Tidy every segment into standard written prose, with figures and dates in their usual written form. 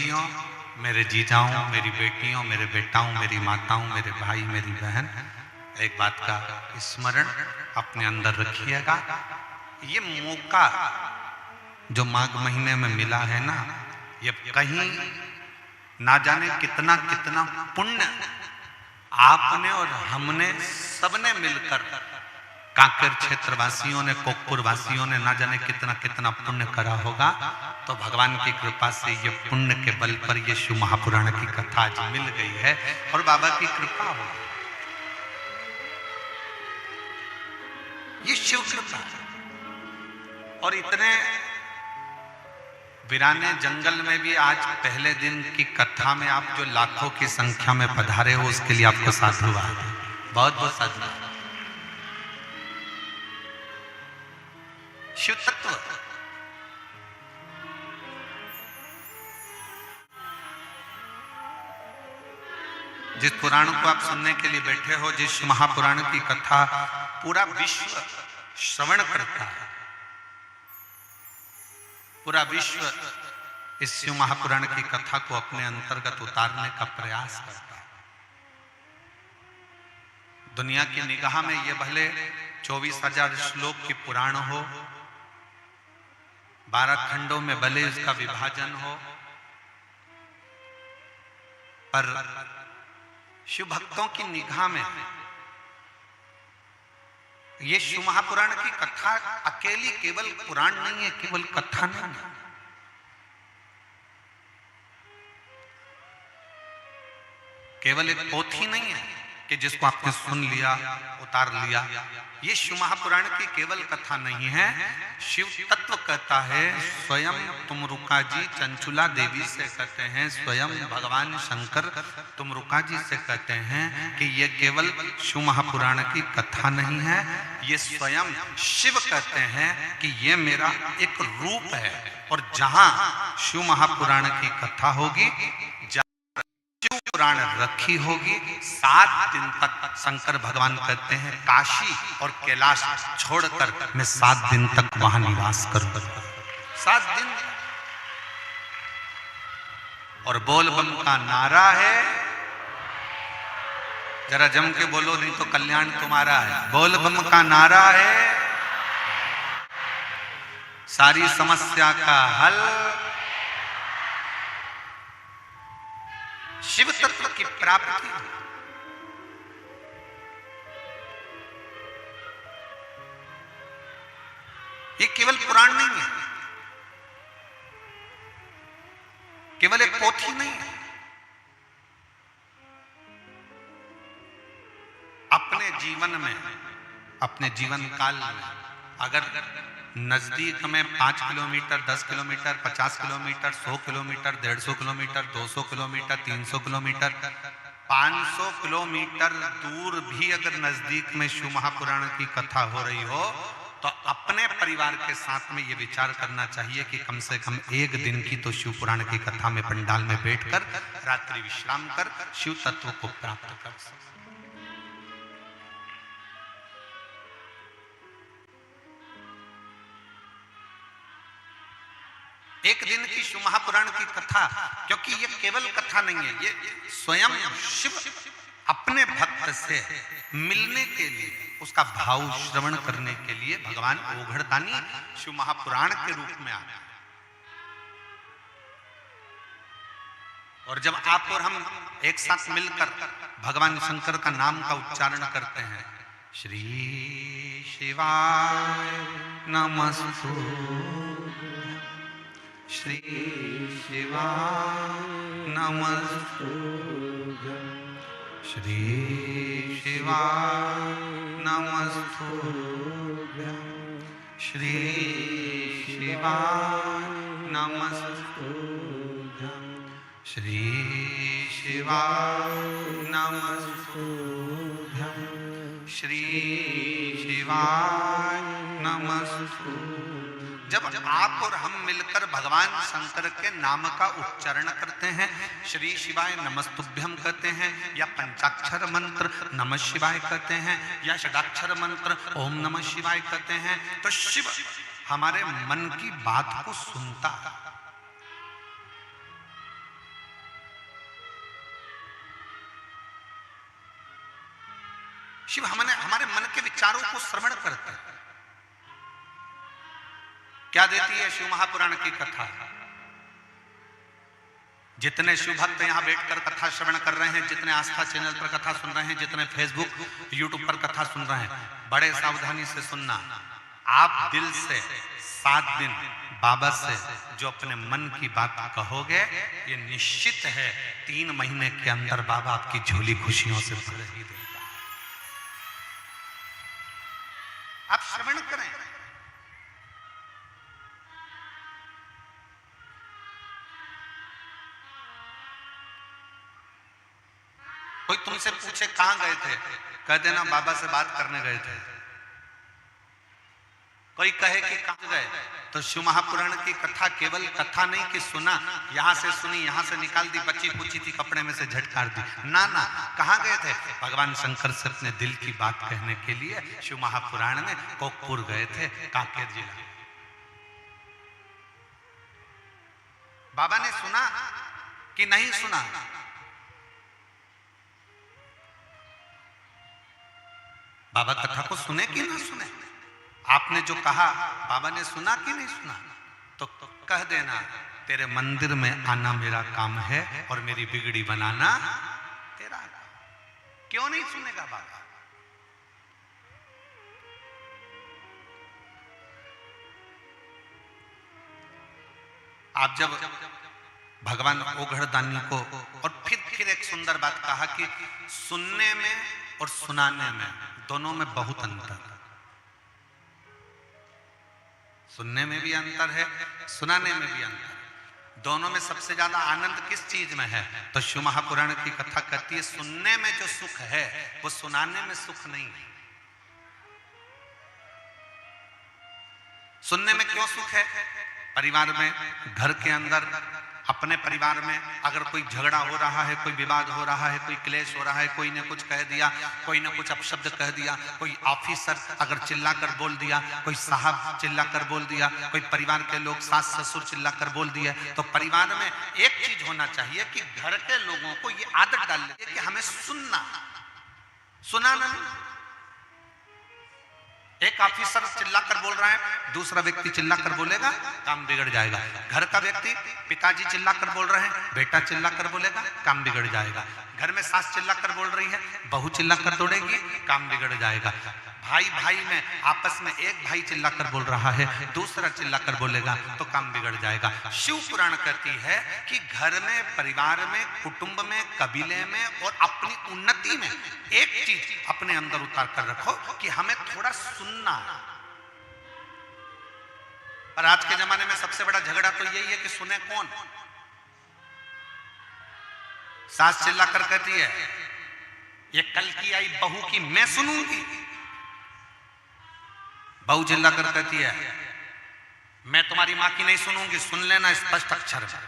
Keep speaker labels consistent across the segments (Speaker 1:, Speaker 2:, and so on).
Speaker 1: जीजियों, मेरे जीजाओं, मेरी बेटियों, मेरे बेटाओं, मेरी माताओं, मेरे भाई, मेरी बहन, एक बात का स्मरण अपने अंदर रखिएगा। ये मौका जो माघ महीने में मिला है ना, ये कहीं ना जाने कितना कितना पुण्य आपने और हमने सबने मिलकर, कांकेर क्षेत्र वासियों ने, कोकपुर वासियों ने ना जाने कितना कितना पुण्य करा होगा। तो भगवान की कृपा से ये पुण्य के बल पर ये शिव महापुराण की कथा आज मिल गई है और बाबा की कृपा हो, ये शिव कृपा। और इतने वीराने जंगल में भी आज पहले दिन की कथा में आप जो लाखों की संख्या में पधारे हो, उसके लिए आपको साधुवाद, बहुत बहुत साधुवाद। शिव तत्व, जिस पुराण को आप सुनने के लिए बैठे हो, जिस महापुराण की कथा पूरा विश्व श्रवण करता है, पूरा विश्व इस शिव महापुराण की कथा को अपने अंतर्गत उतारने का प्रयास करता है। दुनिया की निगाह में ये भले 24,000 श्लोक की पुराण हो, 12 खंडों में भले इसका विभाजन हो, पर शिव भक्तों की निगाह में ये शिव महापुराण की कथा अकेली केवल पुराण नहीं है, केवल कथा नहीं है, केवल एक पोथी नहीं है कि जिसको आपने सुन लिया, उतार लिया। ये शिव महापुराण की केवल कथा नहीं है। शिव तत्व कहता है, स्वयं तुमरुका जी चंचुला देवी से कहते हैं, स्वयं भगवान शंकर तुमरुका जी से कहते हैं कि ये केवल शिव महापुराण की कथा नहीं है, ये स्वयं शिव कहते हैं कि ये मेरा एक रूप है। और जहां शिव महापुराण की कथा होगी, शिव पुराण रखी होगी, 7 दिन तक शंकर भगवान कहते हैं काशी और कैलाश छोड़कर मैं 7 दिन तक वहां निवास करूंगा। 7 दिन। और बोल बम का नारा है, जरा जम के बोलो, नहीं तो कल्याण तुम्हारा है। बोल बम का नारा है, सारी समस्या का हल शिव तत्व की प्राप्ति। ये केवल पुराण नहीं है, केवल एक पोथी नहीं है। अपने जीवन में, अपने जीवन काल में अगर नजदीक में 5 kilometre, 10 kilometre, 50 kilometre, 100 kilometre, 150 kilometre, 200 kilometre, 300 kilometre, 500 kilometre दूर भी अगर नजदीक में शिव महापुराण की कथा हो रही हो, तो अपने परिवार के साथ में ये विचार करना चाहिए कि कम से कम 1 दिन की तो शिव पुराण की कथा में पंडाल में बैठकर रात्रि विश्राम कर शिव तत्व को प्राप्त कर सकते। एक दिन की शिव महापुराण की कथा, क्योंकि ये केवल कथा नहीं है, ये स्वयं शिव अपने भक्त से मिलने के लिए, उसका भाव श्रवण करने के लिए भगवान ओघड़दानी शिव महापुराण के रूप में आते हैं। और जब आप और हम एक साथ मिलकर भगवान शंकर का नाम का उच्चारण करते हैं, श्री शिवाय नमस्तु, श्री शिवाय नमस्तुभ्यं, श्री शिवाय नमस्तुभ्यं, श्री शिवाय नमस्तुभ्यं, श्री शिवाय नमस्तुभ्यं, श्री शिवाय नमस्तुभ्यं। जब आप और हम मिलकर भगवान शंकर के नाम का उच्चारण करते हैं, श्री शिवाय नमस्तुभ्यम कहते हैं, या पंचाक्षर मंत्र नमः शिवाय कहते हैं, या षडाक्षर मंत्र ओम नमः शिवाय कहते हैं, तो शिव हमारे मन की बात को सुनता है। शिव हमारे मन के विचारों को श्रवण करते हैं। क्या देती है शिव महापुराण की कथा? जितने शिव भक्त यहां बैठकर कथा श्रवण कर रहे हैं, जितने आस्था चैनल पर कथा सुन रहे हैं, जितने फेसबुक यूट्यूब पर कथा सुन रहे हैं, बड़े सावधानी से सुनना। आप दिल से 7 दिन बाबा से जो अपने मन की बात कहोगे, ये निश्चित है 3 महीने के अंदर बाबा आपकी झोली खुशियों से भर ही देगा। आप श्रवण करें। कोई तुमसे पूछे कहां गए थे, कह देना बाबा से बात करने गए थे। कोई कहे कि कहां गए, तो शिव महापुराण की कथा केवल कथा नहीं कि सुना, यहां से सुनी, यहां से निकाल दी, बच्ची पूछी थी कपड़े में से झटकार दी, ना ना। कहां गए थे? भगवान शंकर से अपने दिल की बात कहने के लिए शिव महापुराण में कोकपुर गए थे, कांकेर जिला। बाबा ने सुना कि नहीं सुना? बाबा कथा को सुने कि ना सुने? आपने जो कहा बाबा ने सुना कि नहीं सुना? तो कह देना तेरे मंदिर में आना मेरा काम है और मेरी बिगड़ी बनाना तेरा काम। क्यों नहीं सुनेगा बाबा? आप जब भगवान ओघड़दानी को, और फिर एक सुंदर बात कहा कि सुनने में और सुनाने में, दोनों में बहुत अंतर है। सुनने में भी अंतर है, सुनाने में भी अंतर है। दोनों में सबसे ज्यादा आनंद किस चीज में है? तो शिव महापुराण की कथा कहती है सुनने में जो सुख है वो सुनाने में सुख नहीं है। सुनने में क्यों सुख है? परिवार में, घर के अंदर, अपने परिवार में अगर कोई झगड़ा हो रहा है, कोई विवाद हो रहा है, कोई क्लेश हो रहा है, कोई ने कुछ कह दिया, कोई ने कुछ अपशब्द कह दिया, कोई ऑफिसर अगर चिल्लाकर बोल दिया, कोई साहब चिल्लाकर बोल दिया, कोई परिवार के लोग सास ससुर चिल्लाकर बोल दिया, तो परिवार में एक चीज होना चाहिए कि घर के लोगों को ये आदत डाल ले कि हमें सुनना, सुनाना नहीं। एक ऑफिसर चिल्लाकर बोल रहा है, दूसरा व्यक्ति चिल्लाकर बोलेगा, काम बिगड़ जाएगा। घर का व्यक्ति, पिताजी चिल्लाकर बोल रहे हैं, बेटा चिल्लाकर बोलेगा, काम बिगड़ जाएगा। घर में सास चिल्लाकर बोल रही है, बहू चिल्लाकर दौड़ेगी, काम बिगड़ जाएगा। भाई भाई में आपस में एक भाई चिल्लाकर बोल रहा है, दूसरा चिल्लाकर बोलेगा तो काम बिगड़ जाएगा। शिव पुराण कहती है कि घर में, परिवार में, कुटुंब में, कबीले में और अपनी उन्नति में एक चीज अपने अंदर उतार कर रखो कि हमें थोड़ा सुनना। पर आज के जमाने में सबसे बड़ा झगड़ा तो यही है कि सुने कौन? सास चिल्लाकर कहती है ये कल की आई बहू की मैं सुनूंगी, बहू चिल्लाकर कहती है मैं तुम्हारी मां की नहीं सुनूंगी, सुन लेना स्पष्ट अक्षर में।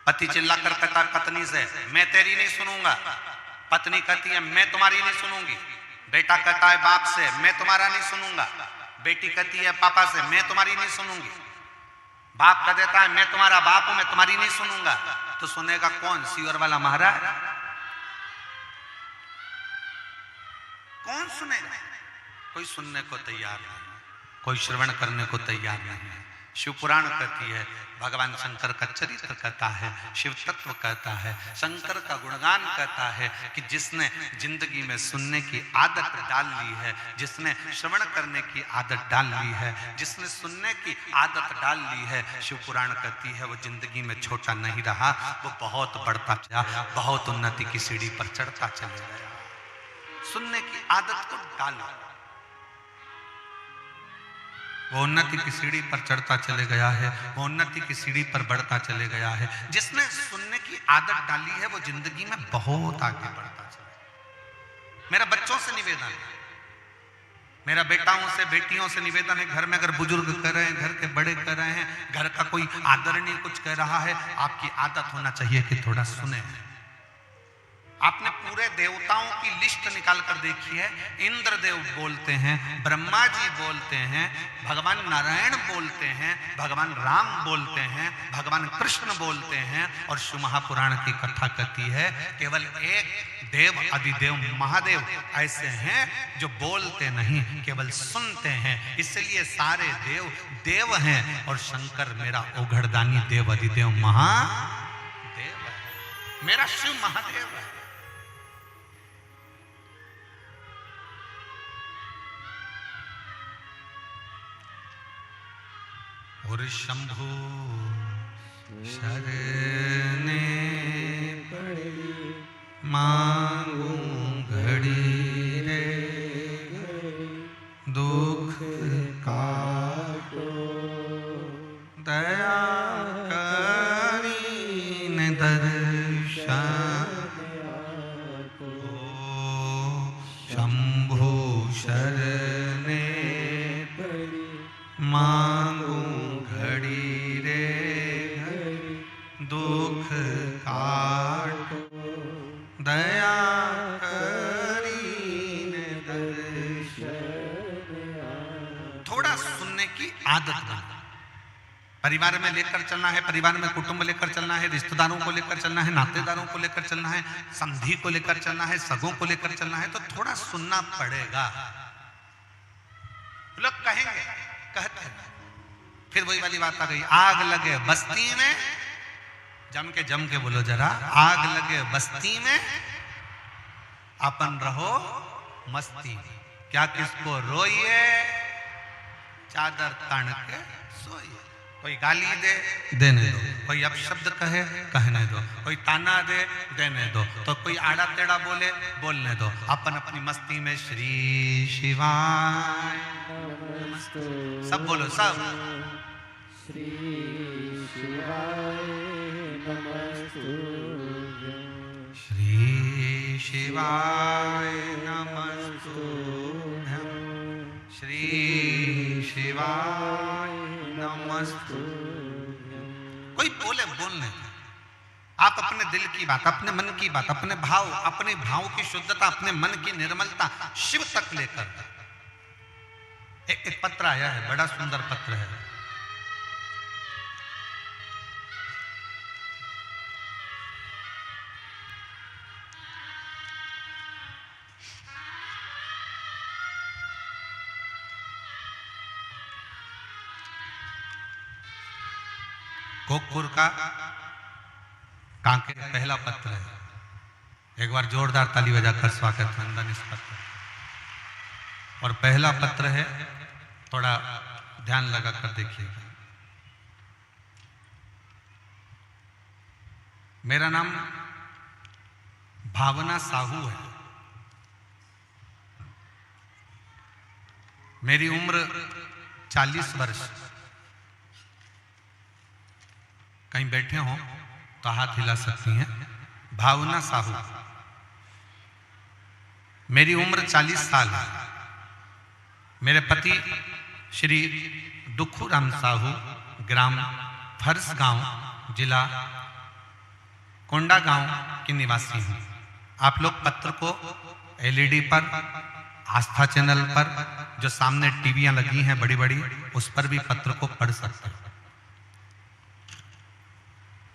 Speaker 1: पति चिल्लाकर कहता है पत्नी से मैं तेरी नहीं सुनूंगा, पत्नी कहती है मैं तुम्हारी नहीं सुनूंगी। बेटा कहता है बाप से मैं तुम्हारा नहीं सुनूंगा, बेटी कहती है पापा से मैं तुम्हारी नहीं सुनूंगी। बाप कह देता है मैं तुम्हारा बाप हूं, मैं तुम्हारी नहीं सुनूंगा। तो सुनेगा कौन? सीवर वाला महाराज? कौन सुनेगा? कोई सुनने को तैयार नहीं, कोई श्रवण करने को तैयार नहीं है। शिव पुराण कहती है, भगवान शंकर का चरित्र कहता है, शिव तत्व कहता है, शंकर का गुणगान कहता है कि जिसने जिंदगी में सुनने की आदत डाल ली है, जिसने श्रवण करने की आदत डाल ली है, जिसने सुनने की आदत डाल ली है, शिव पुराण कहती है वो जिंदगी में छोटा नहीं रहा, वो बहुत बढ़ता चला, बहुत उन्नति की सीढ़ी पर चढ़ता चले गया। सुनने की आदत को डालो, वो उन्नति की सीढ़ी पर चढ़ता चले गया है, वो उन्नति की सीढ़ी पर बढ़ता चले गया है। जिसने सुनने की आदत डाली है वो जिंदगी में बहुत आगे बढ़ता चले। मेरा बच्चों से निवेदन है, मेरा बेटाओं से, बेटियों से निवेदन है, घर में अगर बुजुर्ग कर रहे हैं, घर के बड़े कर रहे हैं, घर का कोई आदरणीय कुछ कह रहा है, आपकी आदत होना चाहिए कि थोड़ा सुने। आपने पूरे देवताओं की लिस्ट निकाल कर देखी है। इंद्र देव बोलते हैं, ब्रह्मा जी बोलते हैं, भगवान नारायण बोलते हैं, भगवान राम बोलते हैं, भगवान कृष्ण बोलते हैं, और शिव महापुराण की कथा कहती है केवल एक देव अधिदेव महादेव ऐसे हैं जो बोलते नहीं, केवल सुनते हैं। इसलिए सारे देव देव हैं और शंकर मेरा ओघड़दानी देव अधिदेव महादेव है, मेरा शिव महादेव है। और शंभु शरणे मांगू घड़ी रे, दुख काटो दया करीन दर्शन को। शंभु शरणे मांगू घड़ी रे, दुख काटो दया करीन दर्शन। थोड़ा सुनने की आदत बना। परिवार में लेकर चलना है, परिवार में कुटुंब लेकर चलना है, रिश्तेदारों को लेकर चलना है, नातेदारों को लेकर चलना है, संधि को लेकर चलना है, सगों को लेकर चलना है, तो थोड़ा सुनना पड़ेगा। लोग कहेंगे, कहते हैं, फिर वही वाली बात आ गई, आग लगे बस्ती में, जम के बोलो जरा, आग लगे बस्ती में अपन रहो मस्ती में। क्या किसको रोइए, चादर तान के सोइए। कोई गाली दे, देने दो। कोई अपशब्द कहे, कहने दो। कोई ताना दे, देने दो। तो कोई आड़ा टेढ़ा बोले, बोलने दो। अपन अपनी मस्ती में श्री शिवाय, सब बोलो, सब
Speaker 2: श्री शिवाय नमस्तुभ्यं,
Speaker 1: श्री शिवाय नमस्तुभ्यं, श्री शिवाय नमस्तुभ्यं। कोई बोले, बोलने दो। आप अपने दिल की बात, अपने मन की बात, अपने भाव, अपने भाव की शुद्धता, अपने मन की निर्मलता शिव तक लेकर। एक पत्र आया है, बड़ा सुंदर पत्र है। गोपुर का कांके पहला पत्र है। एक बार जोरदार ताली बजाकर स्वागत वंदन इस पत्र। और पहला पत्र है, थोड़ा ध्यान लगाकर देखिएगा। मेरा नाम भावना साहू है। मेरी उम्र 40 वर्ष। कहीं बैठे हो तो हाथ हिला सकती हैं। भावना साहू। मेरी उम्र 40 साल है। मेरे पति श्री दुखूराम साहू ग्राम फरसगांव जिला कोंडागांव के निवासी हूँ। आप लोग पत्र को एलईडी पर, आस्था चैनल पर, जो सामने टीवियां लगी हैं बड़ी बड़ी, उस पर भी पत्र को पढ़ सकते हैं।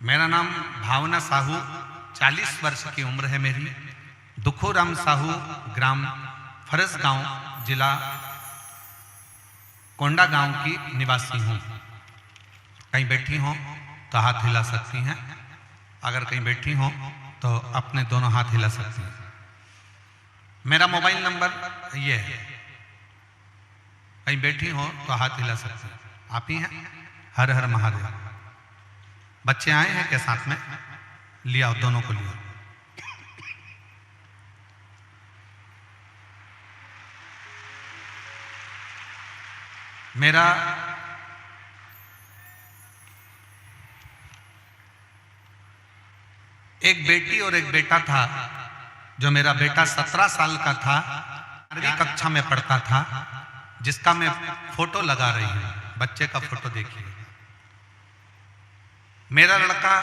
Speaker 1: मेरा नाम भावना साहू, 40 वर्ष की उम्र है मेरी। दुखूराम साहू ग्राम फरसगांव जिला कोंडागांव की निवासी हूँ। कहीं बैठी हो तो हाथ हिला सकती हैं। अगर कहीं बैठी हो तो अपने दोनों हाथ हिला सकती हैं। मेरा मोबाइल नंबर ये है। कहीं बैठी हो तो हाथ हिला सकती हैं। आप ही हैं? हर हर महादेव। बच्चे आए हैं क्या साथ में? लिया, दोनों को लिया। मेरा एक बेटी और एक बेटा था। जो मेरा बेटा 17 साल का था, 12वीं कक्षा में पढ़ता था, जिसका मैं फोटो लगा रही हूं। बच्चे का फोटो देखिए। मेरा लड़का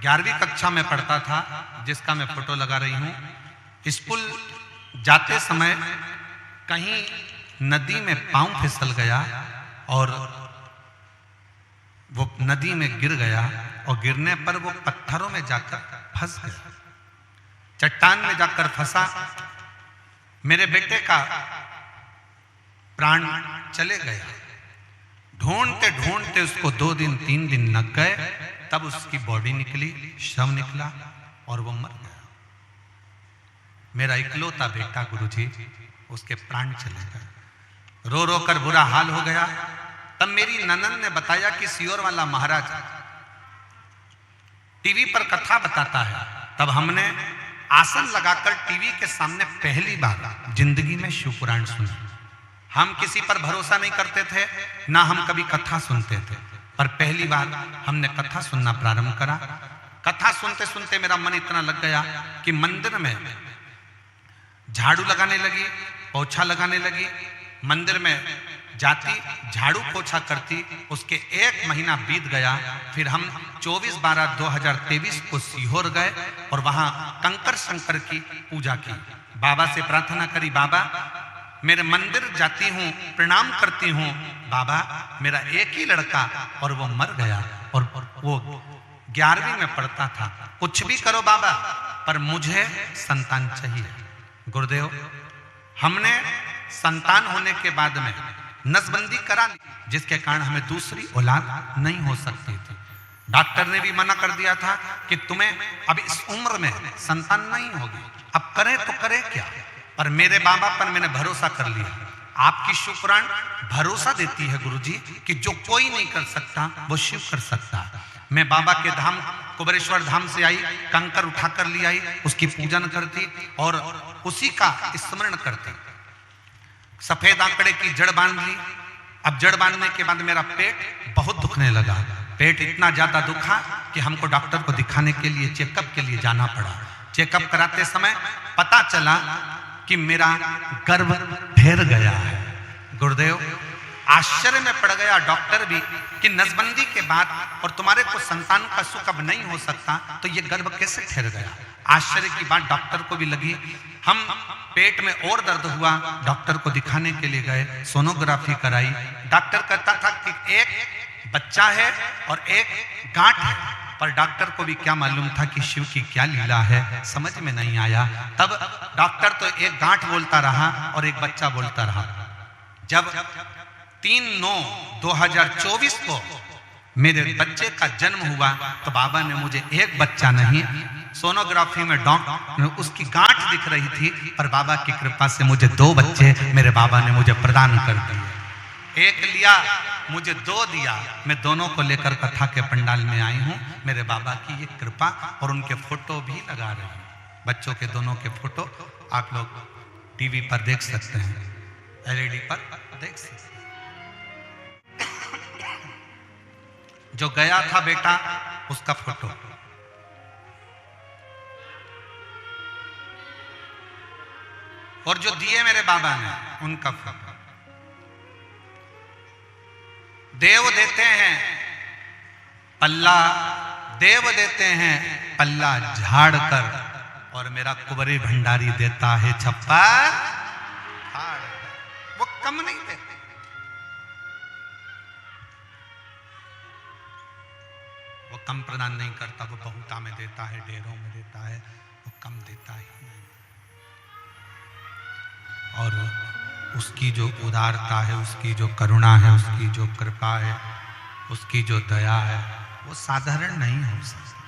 Speaker 1: 11वीं कक्षा में पढ़ता था, जिसका मैं फोटो लगा रही हूं। स्कूल जाते समय कहीं नदी में पांव फिसल गया और वो नदी में गिर गया, और गिरने पर वो पत्थरों में जाकर फंस गया, चट्टान में जाकर फंसा। मेरे बेटे का प्राण चले गया। ढूंढते ढूंढते उसको 2 दिन 3 दिन लग गए, तब उसकी बॉडी निकली, शव निकला और वो मर गया। मेरा इकलौता बेटा गुरुजी, उसके प्राण चले गए। रो रो कर बुरा हाल हो गया। तब मेरी ननद ने बताया कि सियोर वाला महाराज टीवी पर कथा बताता है। तब हमने आसन लगाकर टीवी के सामने पहली बार जिंदगी में शिव पुराण सुना। हम किसी पर भरोसा नहीं करते थे, ना हम कभी कथा सुनते थे, पर पहली बार हमने कथा सुनना प्रारंभ करा। कथा सुनते सुनते मेरा मन इतना लग गया कि मंदिर में झाड़ू लगाने लगी, पोछा लगाने लगी। मंदिर में जाती, झाड़ू पोछा करती। उसके 1 महीना बीत गया। फिर हम 24/12/2023 को सीहोर गए और वहां कंकर शंकर की पूजा की। बाबा से प्रार्थना करी, बाबा मेरे मंदिर जाती हूं, प्रणाम करती हूं, बाबा मेरा एक ही लड़का और वो मर गया, और वो 11वीं में पढ़ता था। कुछ भी करो बाबा, पर मुझे संतान चाहिए। गुरुदेव, हमने संतान होने के बाद में नसबंदी करा ली, जिसके कारण हमें दूसरी औलाद नहीं हो सकती थी। डॉक्टर ने भी मना कर दिया था कि तुम्हें अब इस उम्र में संतान नहीं होगी, अब करें तो करें क्या। पर मेरे बाबा पर मैंने भरोसा कर लिया। आपकी शिव पुराण भरोसा देती है गुरुजी कि जो कोई नहीं कर सकता वो शिव कर सकता। मैं बाबा के धाम कुबेरेश्वर धाम से आई, कंकर उठाकर ले आई, उसकी पूजन करती और उसी का स्मरण करती। सफेद आंकड़े की जड़ बांध ली। अब जड़ बांधने के बाद मेरा पेट बहुत दुखने लगा। पेट इतना ज्यादा दुखा कि हमको डॉक्टर को दिखाने के लिए, चेकअप के लिए जाना पड़ा। चेकअप कराते समय पता चला कि मेरा गर्भ ढेर गया है। गुरुदेव, आश्चर्य में पड़ गया डॉक्टर भी कि नसबंदी के बाद और तुम्हारे को संतान का सुख अब नहीं हो सकता, तो ये गर्भ कैसे ठहर गया। आश्चर्य की बात डॉक्टर को भी लगी। हम पेट में और दर्द हुआ, डॉक्टर को दिखाने के लिए गए, सोनोग्राफी कराई। डॉक्टर कहता था कि एक बच्चा है और एक गांठ है, पर डॉक्टर को भी क्या मालूम था कि शिव की क्या लीला है, समझ में नहीं आया। तब डॉक्टर तो एक गांठ बोलता रहा और एक बच्चा बोलता रहा। जब 3/9/2024 को मेरे बच्चे का जन्म हुआ तो बाबा ने मुझे एक बच्चा नहीं, सोनोग्राफी में डॉक्टर उसकी गांठ दिख रही थी, पर बाबा की कृपा से मुझे 2 बच्चे मेरे बाबा ने मुझे प्रदान कर दिए। एक लिया, मुझे 2 दिया। मैं दोनों को लेकर कथा के पंडाल में आई हूं। मेरे बाबा की ये कृपा, और उनके फोटो भी लगा रहे हैं। बच्चों के दोनों के फोटो आप लोग टीवी पर देख सकते हैं, एलईडी पर देख सकते हैं। जो गया था बेटा, उसका फोटो। और जो दिए मेरे बाबा ने, उनका फोटो। देव देते हैं पल्ला, देव देते हैं पल्ला झाड़ कर, और मेरा कुबरी भंडारी देता है छप्पा फाड़। वो कम नहीं देते, वो कम प्रदान नहीं करता, वो बहुता में देता है, ढेरों में देता है, वो कम देता ही नहीं। और उसकी जो उदारता है, उसकी जो करुणा है, उसकी जो कृपा है, उसकी जो दया है, वो साधारण नहीं हो सकती,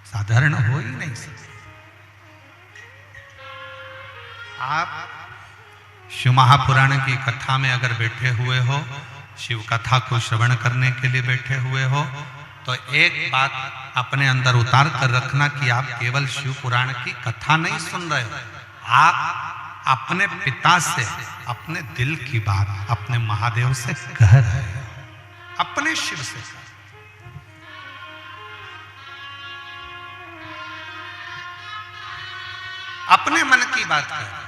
Speaker 1: साधारण हो ही नहीं सकती। आप शिव महापुराण की कथा में अगर बैठे हुए हो, शिव कथा को श्रवण करने के लिए बैठे हुए हो, तो एक बात अपने अंदर उतार कर रखना कि आप केवल शिव पुराण की कथा नहीं सुन रहे हो, आप अपने पिता से, अपने दिल की बात अपने महादेव से कह रहे हो, अपने शिव से। अपने मन की बात कर।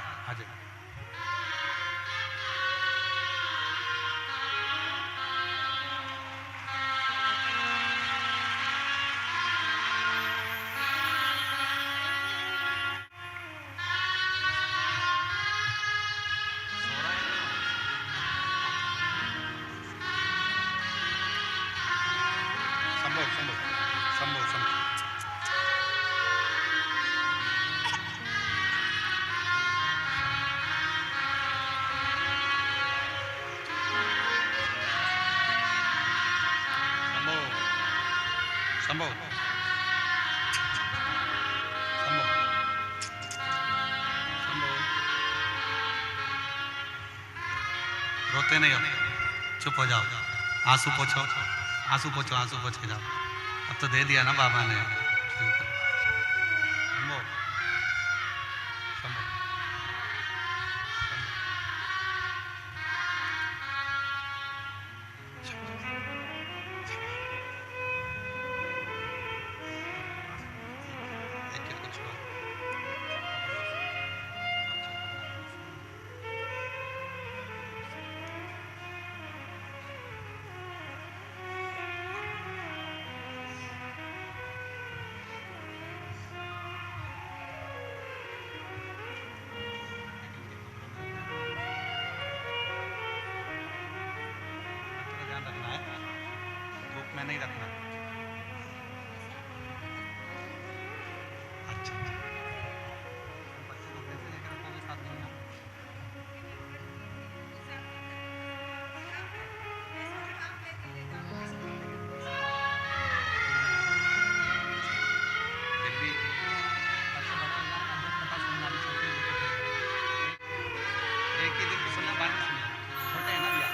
Speaker 1: संभव रोते नहीं हो, चुप हो जाओ, आंसू पोछो, आंसू पोछो, आंसू पोछ के जाओ। अब तो दे दिया ना बाबा ने, ठीक है। संभव संभव में नहीं रखना। अच्छा बच्चे को कैसे लेकर रखोगे साथ में? फिर भी एक ही दिन सुनना, बाद में सुनना, छोटे हैं ना भैया।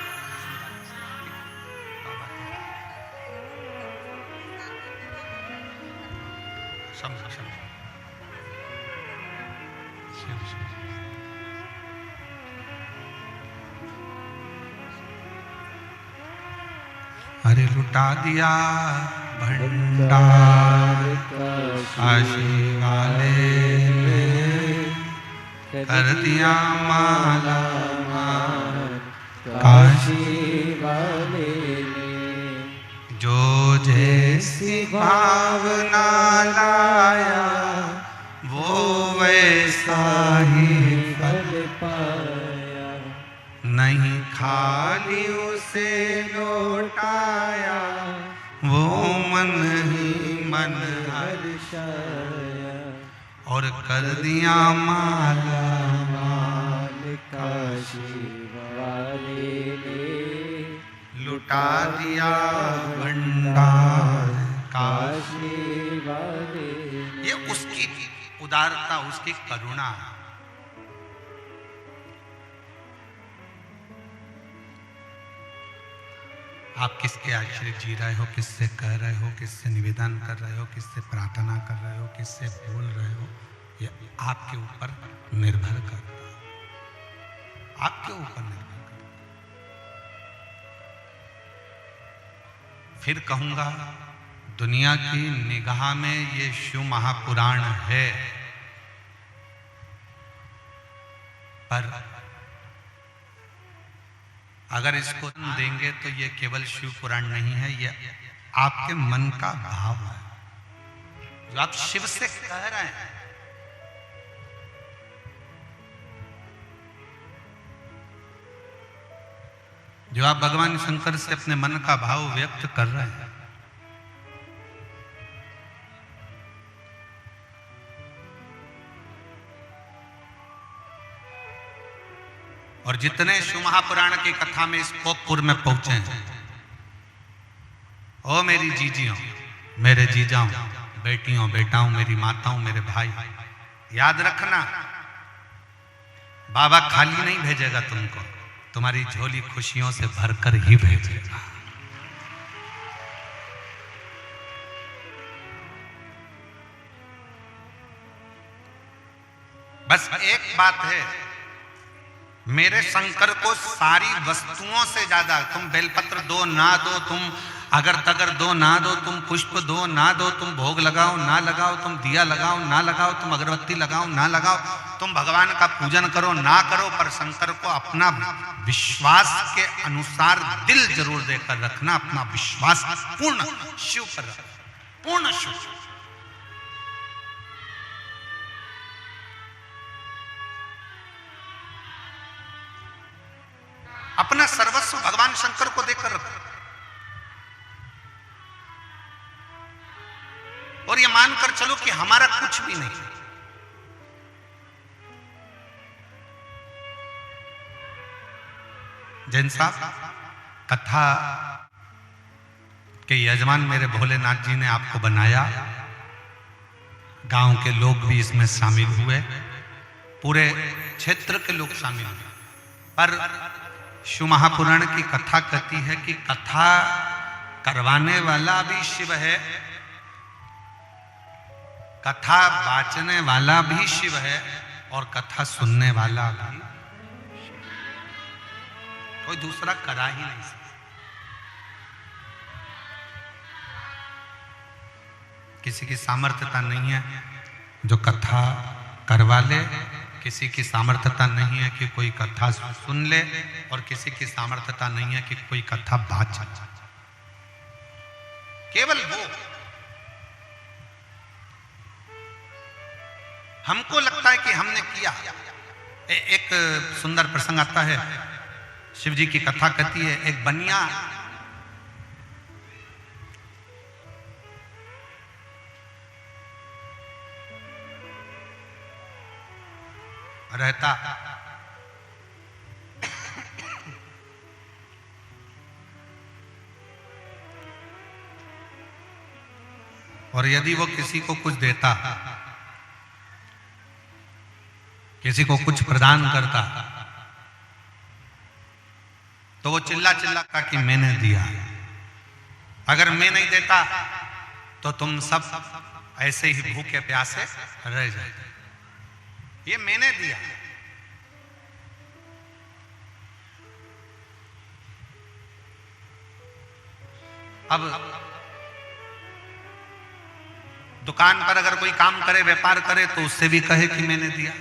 Speaker 1: समझो समझो, अरे लुटा दिया भंडार काशी वाले ने, कर दिया माला माल काशी वाले ने, जो जैसी भावना लाया वो वैसा ही फल पाया, नहीं खाली उसे लौटाया, वो मन ही मन हर्षाया, और कर दिया माला माल काशी वाले ने, लुटा दिया भंडार काशी वाले। ये उसकी उदारता, उसकी करुणा। आप किसके आश्रय जी रहे हो, किससे कह रहे हो, किससे निवेदन कर रहे हो, किससे प्रार्थना कर रहे हो, किससे बोल रहे हो, ये आपके ऊपर निर्भर करता है, आपके ऊपर निर्भर करता है। फिर कहूंगा, दुनिया की निगाह में ये शिव महापुराण है, पर अगर इसको देंगे तो ये केवल शिव पुराण नहीं है, ये आपके मन का भाव है, जो आप शिव से कह रहे हैं। जो आप भगवान शंकर से अपने मन का भाव व्यक्त कर रहे हैं। और जितने शिव महापुराण की कथा में इस कोकपुर में पहुंचे, ओ मेरी जीजियों, मेरे जीजाओं, बेटियों, बेटाओं, मेरी माताओं, मेरे भाई, याद रखना, बाबा खाली नहीं भेजेगा तुमको, तुम्हारी झोली खुशियों से भरकर ही भेजेगा। बस एक बात है, मेरे शंकर को सारी वस्तुओं से ज्यादा, तुम बेलपत्र दो ना दो, तुम अगर तगर दो ना दो, तुम पुष्प दो ना दो, तुम भोग लगाओ ना लगाओ, तुम दिया लगाओ ना लगाओ, तुम अगरबत्ती लगाओ ना लगाओ, तुम भगवान का पूजन करो ना करो, पर शंकर को अपना विश्वास के अनुसार दिल जरूर देकर रखना, अपना विश्वास पूर्ण शिव पर रखना, पूर्ण शिव। अपना सर्वस्व भगवान शंकर को देकर रखो, और ये मानकर चलो कि हमारा कुछ भी नहीं। जैन साहब, कथा कि यजमान मेरे भोलेनाथ जी ने आपको बनाया, गांव के लोग भी इसमें शामिल हुए, पूरे क्षेत्र के लोग शामिल हुए, पर शिव महापुराण की कथा कहती है कि कथा करवाने वाला भी शिव है, कथा बाचने वाला भी शिव है, और कथा सुनने वाला भी कोई दूसरा करा ही नहीं सकता। किसी की सामर्थ्यता नहीं है जो कथा करवा ले, किसी की सामर्थ्यता नहीं है कि कोई कथा सुन ले, और किसी की सामर्थ्यता नहीं है कि कोई कथा बाच। केवल वो, हमको लगता है कि हमने किया। एक सुंदर प्रसंग आता है, शिव जी की कथा कहती है, एक बनिया रहता, और यदि वो किसी को कुछ देता, किसी को कुछ प्रदान करता, तो वो चिल्ला चिल्ला का कि मैंने दिया, अगर मैं नहीं देता तो तुम सब ऐसे ही भूखे प्यासे रह जाते, ये मैंने दिया। अब दुकान पर अगर कोई काम करे, व्यापार करे, तो उससे भी कहे कि मैंने दिया,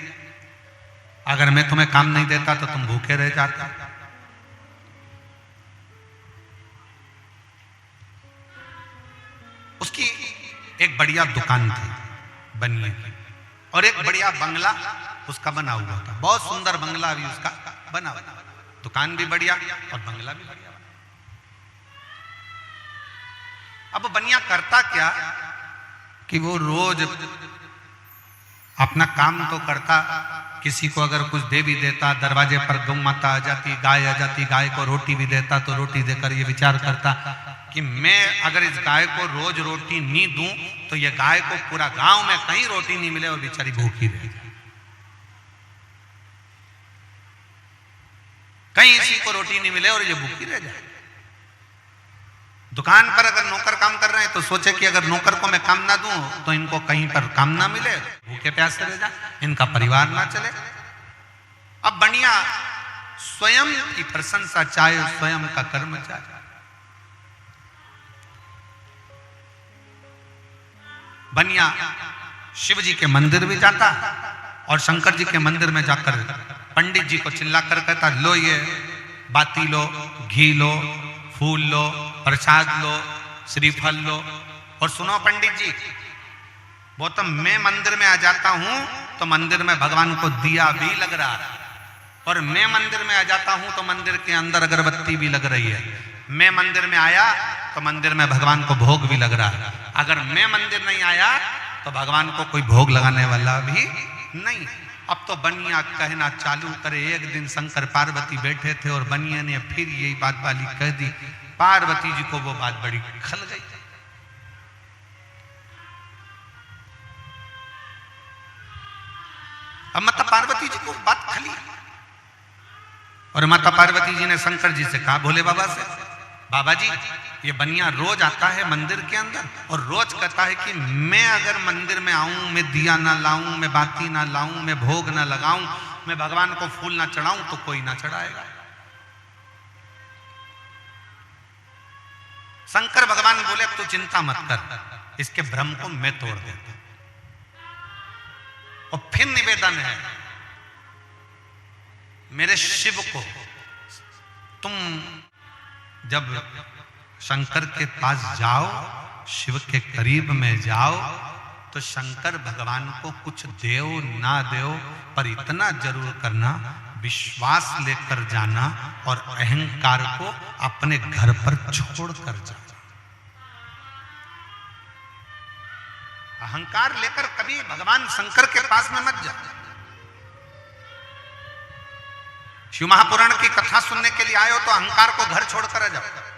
Speaker 1: अगर मैं तुम्हें काम नहीं देता तो तुम भूखे रह जाते। उसकी एक बढ़िया दुकान थी बनिए की, और एक बढ़िया बंगला उसका बना हुआ था, बहुत सुंदर बंगला भी उसका बना हुआ, दुकान भी बढ़िया और बंगला भी बढ़िया। अब बनिया करता क्या कि वो रोज अपना काम तो करता, किसी को अगर कुछ दे भी देता, दरवाजे पर गौ माता आ जाती, गाय आ जाती, गाय को रोटी भी देता, तो रोटी देकर ये विचार करता कि मैं अगर इस गाय को रोज रोटी नहीं दूं तो ये गाय को पूरा गांव में कहीं रोटी नहीं मिले और बेचारी भूखी रह जाए, कहीं इसी को रोटी नहीं मिले और ये भूखी रह जाए। दुकान पर अगर नौकर काम कर रहे हैं तो सोचे कि अगर नौकर को मैं काम ना दूं तो इनको कहीं पर काम ना मिले, भूखे प्यासे रह जाए, इनका परिवार ना चले। अब बनिया स्वयं की प्रशंसा चाहे, स्वयं का कर्म चाहे। बनिया शिव जी के मंदिर भी जाता और शंकर जी के मंदिर में जाकर पंडित जी को चिल्लाकर कहता, लो ये बाती लो, घी लो, फूल लो, प्रसाद लो, श्रीफल लो, और सुनो पंडित जी, वो तो मैं मंदिर में आ जाता हूं तो मंदिर में भगवान को दिया भी लग रहा है, और मैं मंदिर में आ जाता हूं तो मंदिर के अंदर अगरबत्ती भी लग रही है, मैं मंदिर में आया तो मंदिर में भगवान को भोग भी लग रहा है, अगर मैं मंदिर नहीं आया तो भगवान को कोई भोग लगाने वाला भी नहीं। अब तो बनिया कहना चालू करे, एक दिन शंकर पार्वती बैठे थे और बनिया ने फिर यही बात वाली कह दी, पार्वती जी को वो बात बड़ी खल गई। अब माता पार्वती जी को बात खली, और माता पार्वती जी ने शंकर जी से कहा, भोले बाबा से, बाबा जी ये बनिया रोज आता है मंदिर के अंदर और रोज कहता है कि मैं अगर मंदिर में आऊं, मैं दिया ना लाऊं, मैं बाती ना लाऊं, मैं भोग ना लगाऊं, मैं भगवान को फूल ना चढ़ाऊं तो कोई ना चढ़ाएगा। शंकर भगवान बोले, तू चिंता मत कर, इसके भ्रम को मैं तोड़ देता। और फिर निवेदन है, मेरे शिव को तुम जब शंकर के पास जाओ, शिव के करीब में जाओ, तो शंकर भगवान को कुछ देओ ना देओ, पर इतना जरूर करना, विश्वास लेकर जाना और अहंकार को अपने घर पर छोड़ कर जाना। अहंकार लेकर कभी भगवान शंकर के पास में मत जाओ। शिव महापुराण की कथा सुनने के लिए आए हो तो अहंकार को घर छोड़कर आ जाओ।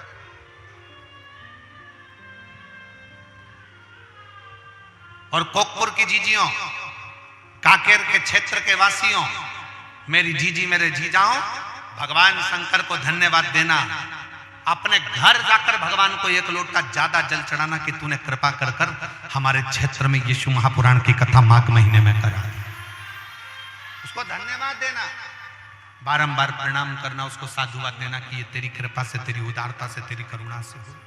Speaker 1: और कोकपुर की जीजियों, कांकेर के क्षेत्र के वासियों, मेरी जीजी मेरे जीजाओं, भगवान शंकर को धन्यवाद देना। अपने घर जाकर भगवान को एक लोटा ज्यादा जल चढ़ाना कि तूने कृपा कर कर हमारे क्षेत्र में यीशु महापुराण की कथा माघ महीने में करा। उसको धन्यवाद देना, बारंबार प्रणाम करना, उसको साधुवाद देना कि ये तेरी कृपा से, तेरी उदारता से, तेरी करुणा से हो।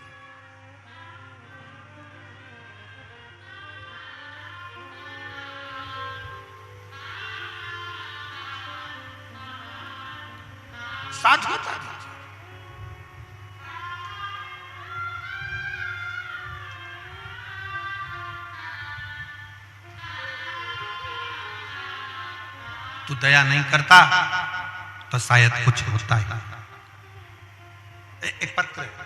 Speaker 1: साधुता दीजिए। तू दया नहीं करता तो शायद कुछ होता ही। एक पत्र है।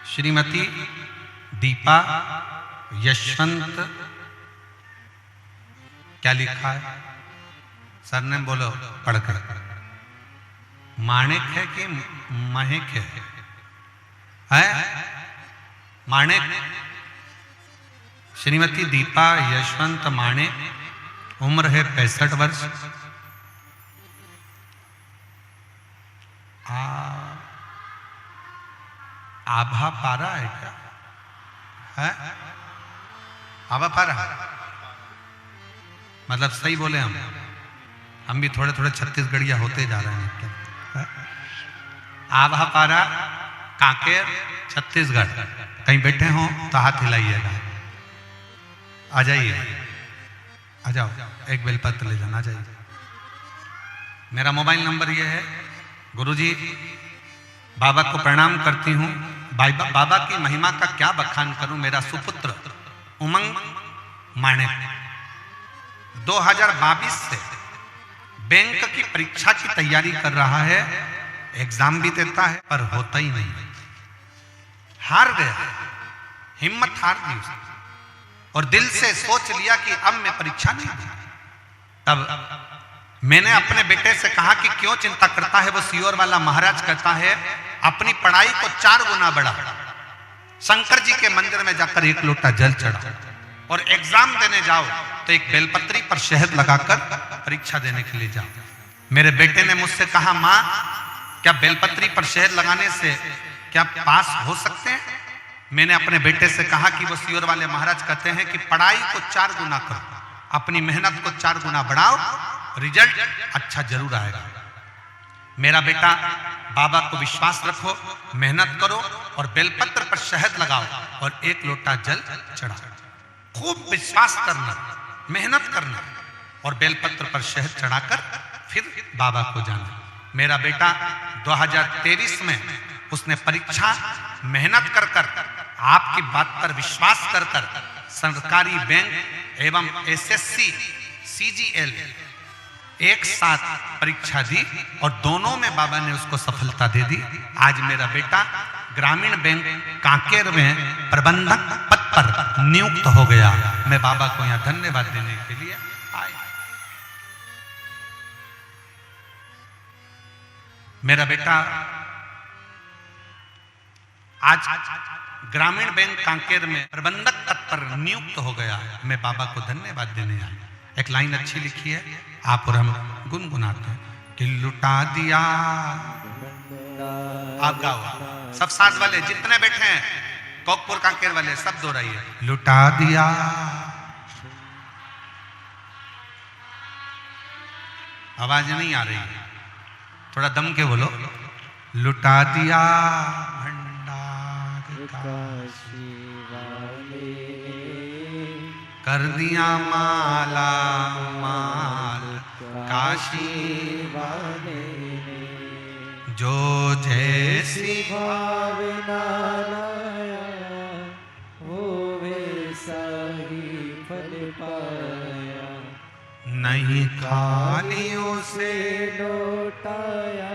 Speaker 1: श्रीमती दीपा यशवंत, क्या लिखा है सर ने, बोलो पढ़कर। माणिक है कि महक है? माणिक। श्रीमती दीपा यशवंत माणिक, उम्र है 65 वर्ष। आभा पारा है क्या है? आभा पारा मतलब सही बोले हम भी थोड़े थोड़े छत्तीसगढ़िया होते जा रहे हैं। आभा पारा, कांकेर, छत्तीसगढ़। कहीं बैठे हो तो हाथ हिलाइएगा, आ जाइए, आ जाओ, एक बेलपत्र ले जाना, आ जाइए। मेरा मोबाइल नंबर ये है। गुरुजी बाबा को प्रणाम करती हूँ। बाबा की महिमा का क्या बखान करूं। मेरा सुपुत्र उमंग माणिक 2022 से बैंक की परीक्षा की तैयारी कर रहा है। एग्जाम भी देता है पर होता ही नहीं, हार गया, हिम्मत हार दी उसने और दिल से सोच लिया कि अब मैं परीक्षा नहीं दूंगा। तब मैंने अपने बेटे से कहा कि क्यों चिंता करता है। वो सियोर वाला महाराज कहता है अपनी पढ़ाई को 4 गुना बढ़ा, शंकर जी के मंदिर में जाकर एक लोटा जल चढ़ा और एग्जाम देने जाओ तो एक बेलपत्री पर शहद लगाकर परीक्षा देने के लिए जाओ। मेरे बेटे ने मुझसे कहा, माँ क्या बेलपत्री पर शहद लगाने से क्या पास हो सकते हैं? मैंने अपने बेटे से कहा कि वो सियोर वाले महाराज कहते हैं कि पढ़ाई को 4 गुना करो, अपनी मेहनत को 4 गुना बढ़ाओ, रिजल्ट अच्छा जरूर आएगा। मेरा बेटा, बाबा को विश्वास रखो, मेहनत करो और बेलपत्र पर शहद लगाओ और एक लोटा जल चढ़ाओ। खूब विश्वास करना, मेहनत करना और बेलपत्र पर शहद चढ़ाकर फिर बाबा को जाना। मेरा बेटा 2023 में उसने परीक्षा मेहनत कर कर, आपकी बात पर विश्वास कर कर सरकारी बैंक एवं एसएससी सीजीएल एक साथ परीक्षा दी और दोनों में बाबा ने उसको सफलता दे दी। आज मेरा बेटा ग्रामीण बैंक कांकेर में प्रबंधक पद पर नियुक्त हो गया। मैं बाबा को यहाँ धन्यवाद देने के लिए आया। मेरा बेटा आज ग्रामीण बैंक कांकेर में प्रबंधक पद पर नियुक्त हो गया। मैं बाबा को धन्यवाद देने आया। एक लाइन अच्छी लिखी है, आप और हम गुनगुनाते हैं कि लुटा दिया। आप गाओ, सब साथ वाले जितने बैठे हैं, कोकपुर कांकेर वाले सब दोहराइए। लुटा दिया, आवाज नहीं आ रही, थोड़ा दम के बोलो। लुटा दिया भंडार
Speaker 2: काशी वाले,
Speaker 1: कर दिया माला माल काशी
Speaker 2: वाले,
Speaker 1: जो जैसी
Speaker 2: भावना लाया वो वैसा ही फल पाया।
Speaker 1: नहीं खालियों से
Speaker 2: लौटाया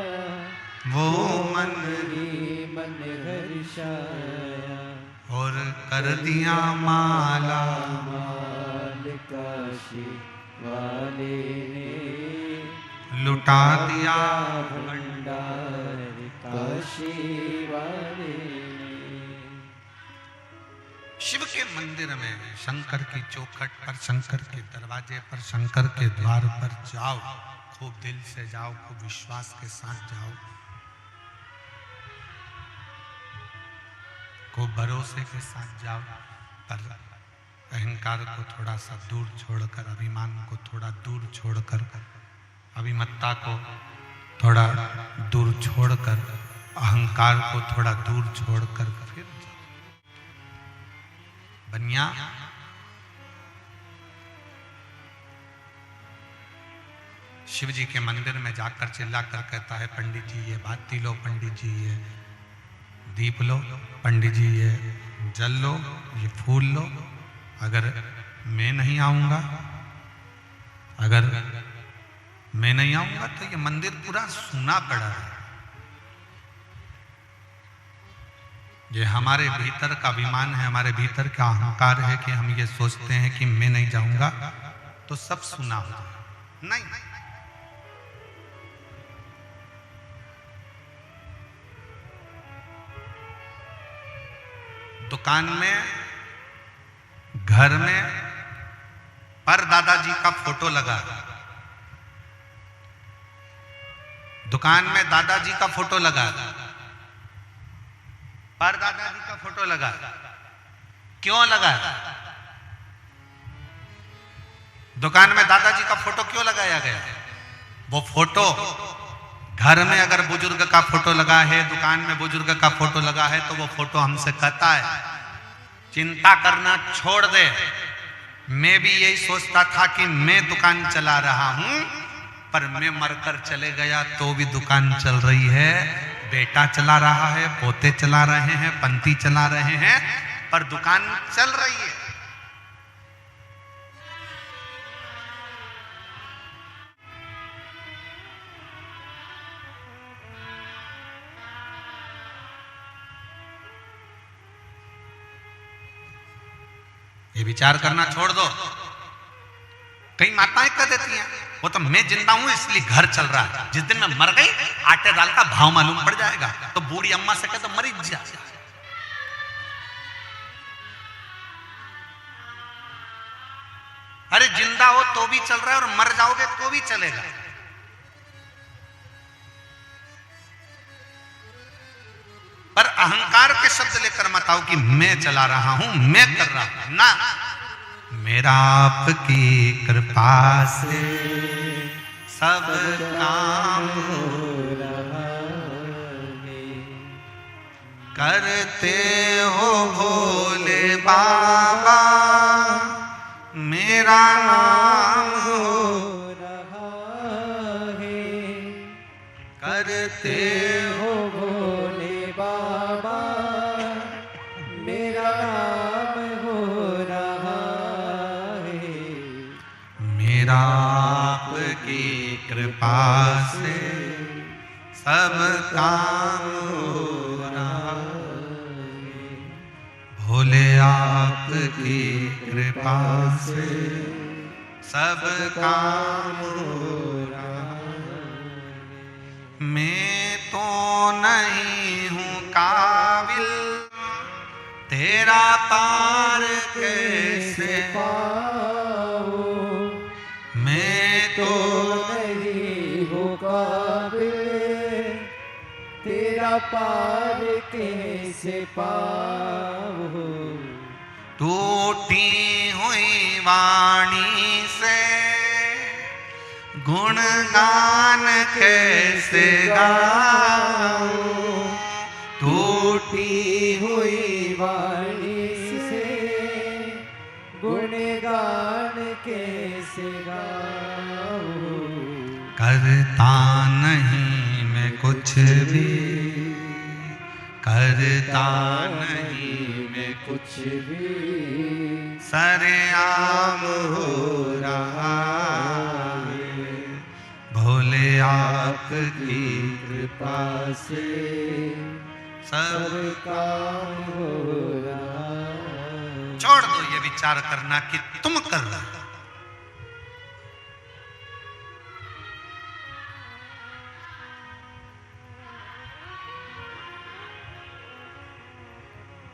Speaker 1: वो मन
Speaker 2: बिछाया
Speaker 1: और कर दिया माला
Speaker 2: माल काशी वाले ने
Speaker 1: लुटा दिया
Speaker 2: भंडार काशी वाले ने।
Speaker 1: शिव के मंदिर में शंकर की चौखट पर, शंकर के दरवाजे पर, शंकर के द्वार पर जाओ, खूब दिल से जाओ, खूब विश्वास के साथ जाओ, खूब भरोसे के साथ जाओ, पर अहंकार को थोड़ा सा दूर छोड़कर, अभिमान को थोड़ा दूर छोड़कर, अभिमत्ता को थोड़ा दूर छोड़कर, अहंकार को थोड़ा दूर छोड़कर फिर बनिया शिव जी के मंदिर में जाकर चिल्लाकर कहता है, पंडित जी ये बाती लो, पंडित जी ये दीप लो, पंडित जी ये जल लो, ये फूल लो, अगर मैं नहीं आऊंगा, अगर मैं नहीं आऊंगा तो ये मंदिर पूरा सूना पड़ा है। ये हमारे भीतर का अभिमान है, हमारे भीतर का अहंकार है कि हम ये सोचते हैं कि मैं नहीं जाऊंगा तो सब सूना हो जाए। नहीं, दुकान में, घर में पर दादाजी का फोटो लगा, दुकान में दादाजी का फोटो लगा, पर दादाजी का फोटो लगा, क्यों लगा? दुकान में दादाजी का फोटो क्यों लगाया गया? वो फोटो घर में अगर बुजुर्ग का फोटो लगा है, दुकान में बुजुर्ग का फोटो लगा है, तो वो फोटो हमसे कहता है चिंता करना छोड़ दे। मैं भी यही सोचता था कि मैं दुकान चला रहा हूं, पर मैं मरकर चले गया तो भी दुकान चल रही है, बेटा चला रहा है, पोते चला रहे हैं, पंती चला रहे हैं, पर दुकान चल रही है। ये विचार करना छोड़ दो। कई माताएं कह देती हैं वो तो मैं जिंदा हूं इसलिए घर चल रहा है, जिस दिन मैं मर गई आटे दाल का भाव मालूम पड़ जाएगा तो बूढ़ी अम्मा से कहे तो मरी जा। अरे जिंदा हो तो भी चल रहा है और मर जाओगे तो भी चलेगा। पर अहंकार के शब्द लेकर मत आओ कि मैं चला रहा हूं, मैं कर रहा हूं ना। मेरा आपकी कृपा से सब काम
Speaker 2: हो रहा है,
Speaker 1: करते हो भोले बाबा, मेरा नाम हो
Speaker 2: रहा है,
Speaker 1: करते
Speaker 2: हो भोले बाबा, मेरा नाम हो रहा है।
Speaker 1: मेरा आपकी कृपा से सब काम हो रहा है, भोले आपकी कृपा से सब काम हो रहा है। मैं तो नहीं हूं काबिल, तेरा पार कैसे
Speaker 2: पाओ,
Speaker 1: मैं
Speaker 2: तो
Speaker 1: तो
Speaker 2: नहीं हो काबिल, तेरा पार कैसे पाओ।
Speaker 1: टूटी हुई वाणी से गुणगान कैसे गाऊं,
Speaker 2: टूटी हुई वाणी से गुणगान कैसे गाऊं।
Speaker 1: करता नहीं मैं कुछ भी, करता नहीं मैं
Speaker 2: कुछ भी
Speaker 1: सरेआम हो रहा है, भोले आपकी
Speaker 2: कृपा से सरकार हो रहा।
Speaker 1: छोड़ दो ये विचार करना कि तुम कर रहे हो।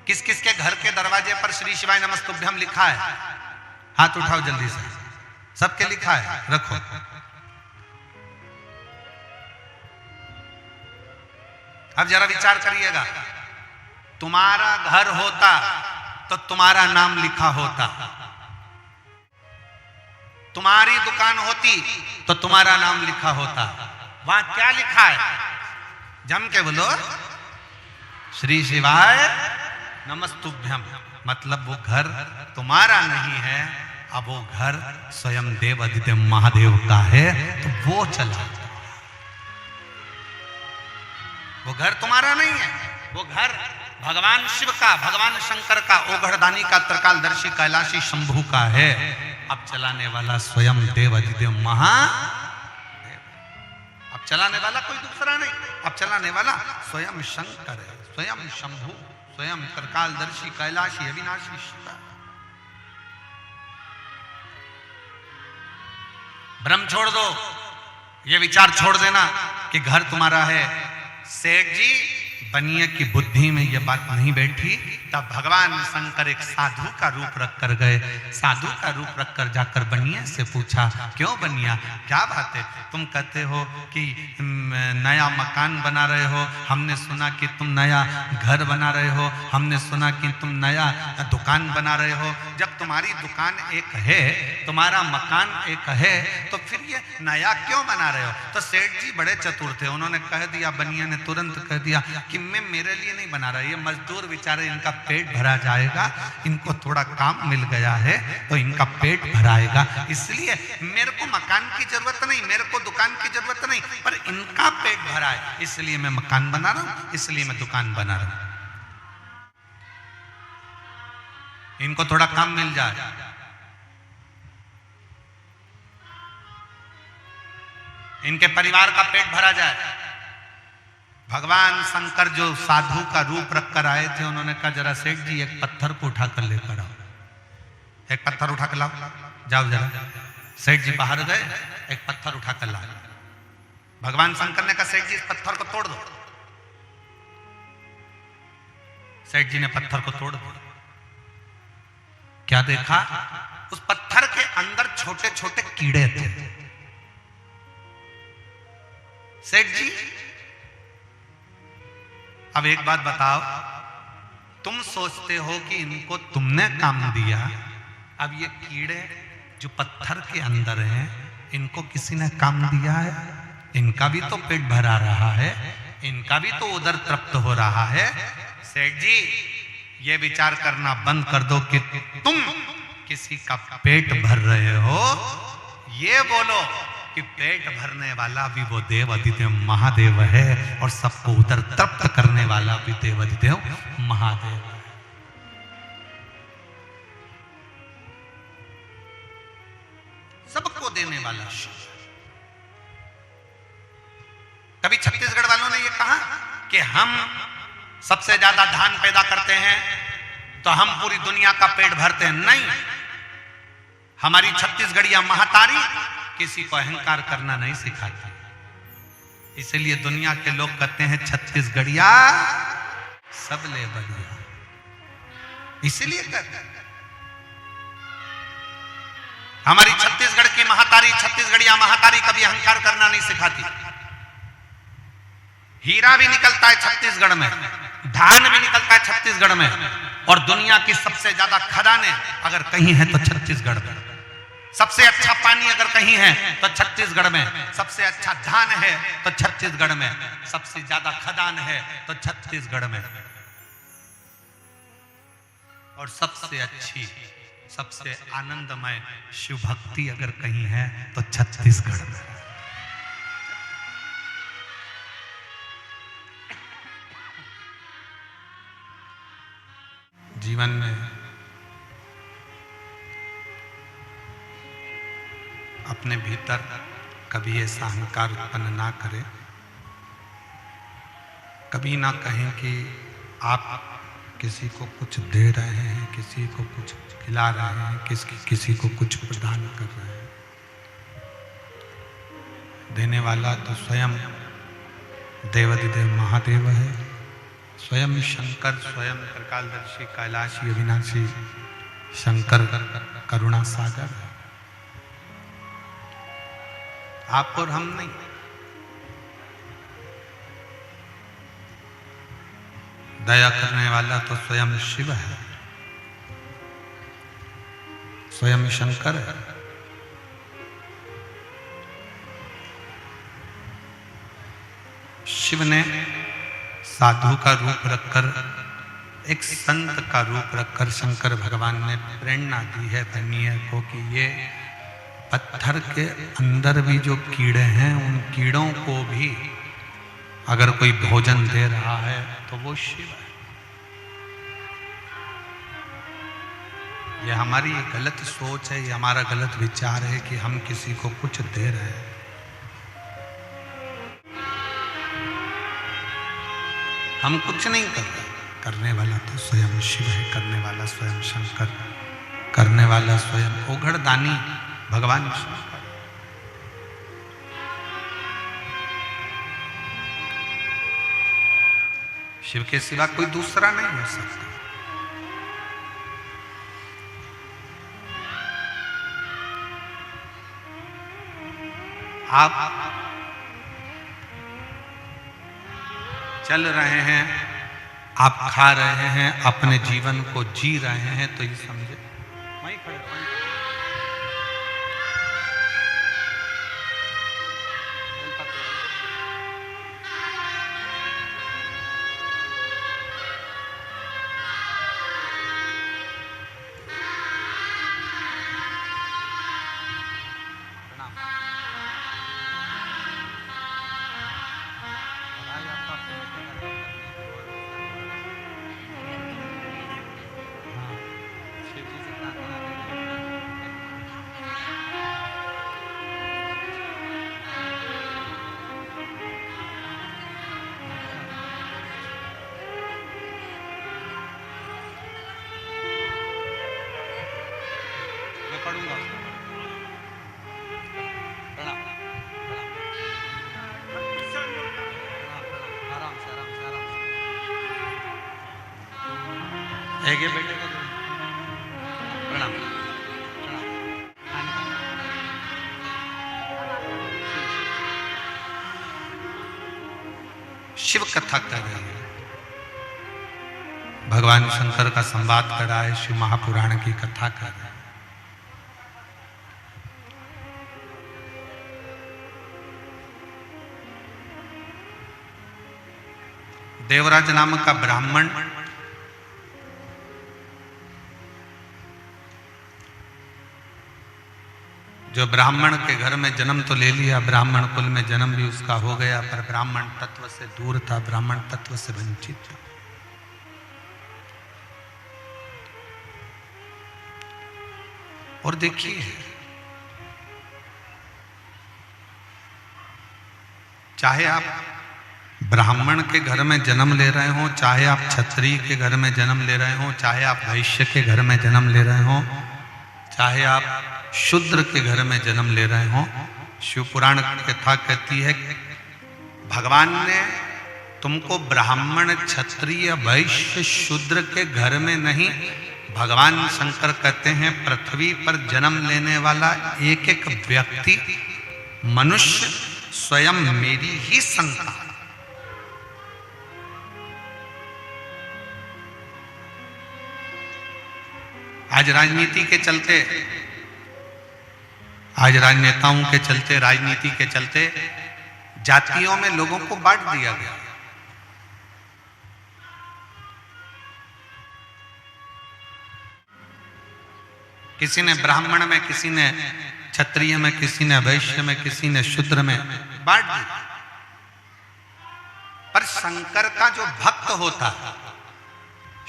Speaker 1: किस किस के घर के दरवाजे पर श्री शिवाय नमस्तुभ्यम लिखा है? हाथ उठाओ जल्दी से। सबके लिखा है, रखो। अब जरा विचार करिएगा, तुम्हारा घर होता तो तुम्हारा नाम लिखा होता, तुम्हारी दुकान होती तो तुम्हारा नाम लिखा होता। वहां क्या लिखा है? जम के बोलो, श्री शिवाय नमस्तुभ्यम। मतलब वो घर तुम्हारा नहीं है, अब वो घर स्वयं देव आदित्य महादेव का है, तो वो चला। वो घर तुम्हारा नहीं है, वो घर भगवान शिव का, भगवान शंकर का, ओघड़दानी का, त्रिकालदर्शी कैलाशी शंभू का है। अब चलाने वाला स्वयं देव आदित्य महादेव। अब चलाने वाला कोई दूसरा नहीं, अब चलाने वाला स्वयं शंकर है, स्वयं शंभू, स्वयं त्रिकालदर्शी कैलाशी अविनाशी शिव। भ्रम छोड़ दो, ये विचार छोड़ देना कि घर तुम्हारा है। सेठ जी बनिए की बुद्धि में ये बात नहीं बैठी, तब भगवान शंकर एक साधु का रूप रख कर गए। साधु का रूप रख कर जाकर बनिया से पूछा, क्यों बनिया, क्या बात है? तुम कहते हो कि नया मकान बना रहे हो, हमने सुना कि तुम नया घर बना रहे हो, हमने सुना कि तुम नया दुकान बना रहे हो। जब तुम्हारी दुकान एक है, तुम्हारा मकान एक है, तो फिर ये नया क्यों बना रहे हो? तो सेठ जी बड़े चतुर थे, उन्होंने कह दिया, बनिया ने तुरंत कह दिया कि मैं मेरे लिए नहीं बना रहा, ये मजदूर बेचारे, इनका पेट भरा जाएगा, इनको थोड़ा काम मिल गया है तो इनका पेट भराएगा, इसलिए मेरे को मकान की जरूरत नहीं, मेरे को दुकान की जरूरत नहीं, पर इनका पेट भरा है, इसलिए मैं मकान बना रहा हूं, इसलिए मैं दुकान बना रहा हूं, इनको थोड़ा काम मिल जाए। इनके परिवार का पेट भरा जाए। भगवान शंकर जो साधु का रूप रखकर आए थे, उन्होंने कहा, जरा सेठ जी एक पत्थर को उठाकर लेकर आओ, एक पत्थर उठा कर लाओ, जाओ जरा। सेठ जी बाहर गए, एक पत्थर उठाकर लाए। भगवान शंकर ने कहा, सेठ जी इस पत्थर को तोड़ दो। सेठ जी ने पत्थर को तोड़ दिया। क्या देखा? उस पत्थर के अंदर छोटे छोटे कीड़े थे। सेठ जी, अब एक बात बताओ, तुम सोचते हो कि इनको तुमने काम दिया, अब ये कीड़े जो पत्थर के अंदर हैं, इनको किसी ने काम दिया है? इनका भी तो पेट भरा रहा है, इनका भी तो उधर तृप्त हो रहा है। सेठ जी, ये विचार करना बंद कर दो कि तुम किसी का पेट भर रहे हो, ये बोलो कि पेट भरने वाला भी वो देव आदित्य महादेव है, और सबको उधर तृप्त करने वाला भी देव आदित्य महादेव है। सबको देने वाला शिव। कभी छत्तीसगढ़ वालों ने ये कहा कि हम सबसे ज्यादा धान पैदा करते हैं तो हम पूरी दुनिया का पेट भरते हैं। नहीं, हमारी छत्तीसगढ़िया महातारी किसी को अहंकार करना नहीं सिखाती, इसलिए दुनिया के लोग कहते हैं छत्तीसगढ़िया सबले बढ़िया, इसलिए कहते हैं। हमारी छत्तीसगढ़ की महातारी, छत्तीसगढ़िया महातारी कभी अहंकार करना नहीं सिखाती। हीरा भी निकलता है छत्तीसगढ़ में, धान भी निकलता है छत्तीसगढ़ में, और दुनिया की सबसे ज्यादा खदानें अगर कहीं है तो छत्तीसगढ़ में। सबसे अच्छा पानी अगर कहीं है तो छत्तीसगढ़ में, सबसे अच्छा धान है तो छत्तीसगढ़ में, सबसे ज्यादा खदान है तो छत्तीसगढ़ में, और सबसे अच्छी, सबसे आनंदमय शिव भक्ति अगर कहीं है तो छत्तीसगढ़ में। जीवन में अपने भीतर कभी ऐसा अहंकार उत्पन्न ना करें, कभी ना कहें कि आप किसी को कुछ दे रहे हैं, किसी को कुछ खिला रहे हैं, किसी को कुछ प्रदान कर रहे हैं। देने वाला तो स्वयं देवाधिदेव महादेव है, स्वयं शंकर, स्वयं त्रिकालदर्शी, कैलाशी, अविनाशी शंकर करुणा सागर है। आप और हम नहीं। दया करने वाला तो स्वयं शिव है, स्वयं शंकर है। शिव ने साधु का रूप रखकर, एक संत का रूप रखकर शंकर भगवान ने प्रेरणा दी है बनिए को कि ये पत्थर के अंदर भी जो कीड़े हैं, उन कीड़ों को भी अगर कोई भोजन दे रहा है तो वो शिव है। ये हमारी गलत सोच है, ये हमारा गलत विचार है कि हम किसी को कुछ दे रहे हैं। हम कुछ नहीं कर रहे, करने वाला तो स्वयं शिव है, करने वाला स्वयं शंकर, करने वाला स्वयं ओघड़दानी भगवान शंकर। शिव के सिवा कोई दूसरा नहीं हो सकता। आप चल रहे हैं, आप खा रहे हैं, अपने जीवन को जी रहे हैं, तो ये समझे वहीं खड़े पढ़ूंगा। प्रणाम, आराम से, आराम से, आराम से। एक बेटे का प्रणाम, शिव कथा कर रहे हैं, भगवान शंकर का संवाद कर रहा है, शिव महापुराण की कथा कर रहा है। देवराज नाम का ब्राह्मण जो ब्राह्मण के घर में जन्म तो ले लिया, ब्राह्मण कुल में जन्म भी उसका हो गया, पर ब्राह्मण तत्व से दूर था, ब्राह्मण तत्व से वंचित था। और देखिए, चाहे आप ब्राह्मण के घर में जन्म ले रहे हो, चाहे आप क्षत्रिय के घर में जन्म ले रहे हो, चाहे आप वैश्य के घर में जन्म ले रहे हो, चाहे आप शूद्र के घर में जन्म ले रहे हो, शिव पुराण कथा कहती है भगवान ने तुमको ब्राह्मण, क्षत्रिय, वैश्य, शूद्र के घर में नहीं, भगवान शंकर कहते हैं पृथ्वी पर जन्म लेने वाला एक एक व्यक्ति मनुष्य स्वयं मेरी ही संतान। आज राजनीति के चलते, आज राजनेताओं के चलते, राजनीति के चलते जातियों में लोगों को बांट दिया गया। किसी ने ब्राह्मण में, किसी ने क्षत्रिय में, किसी ने वैश्य में, किसी ने शूद्र में बांट दिया। पर शंकर का जो भक्त होता है,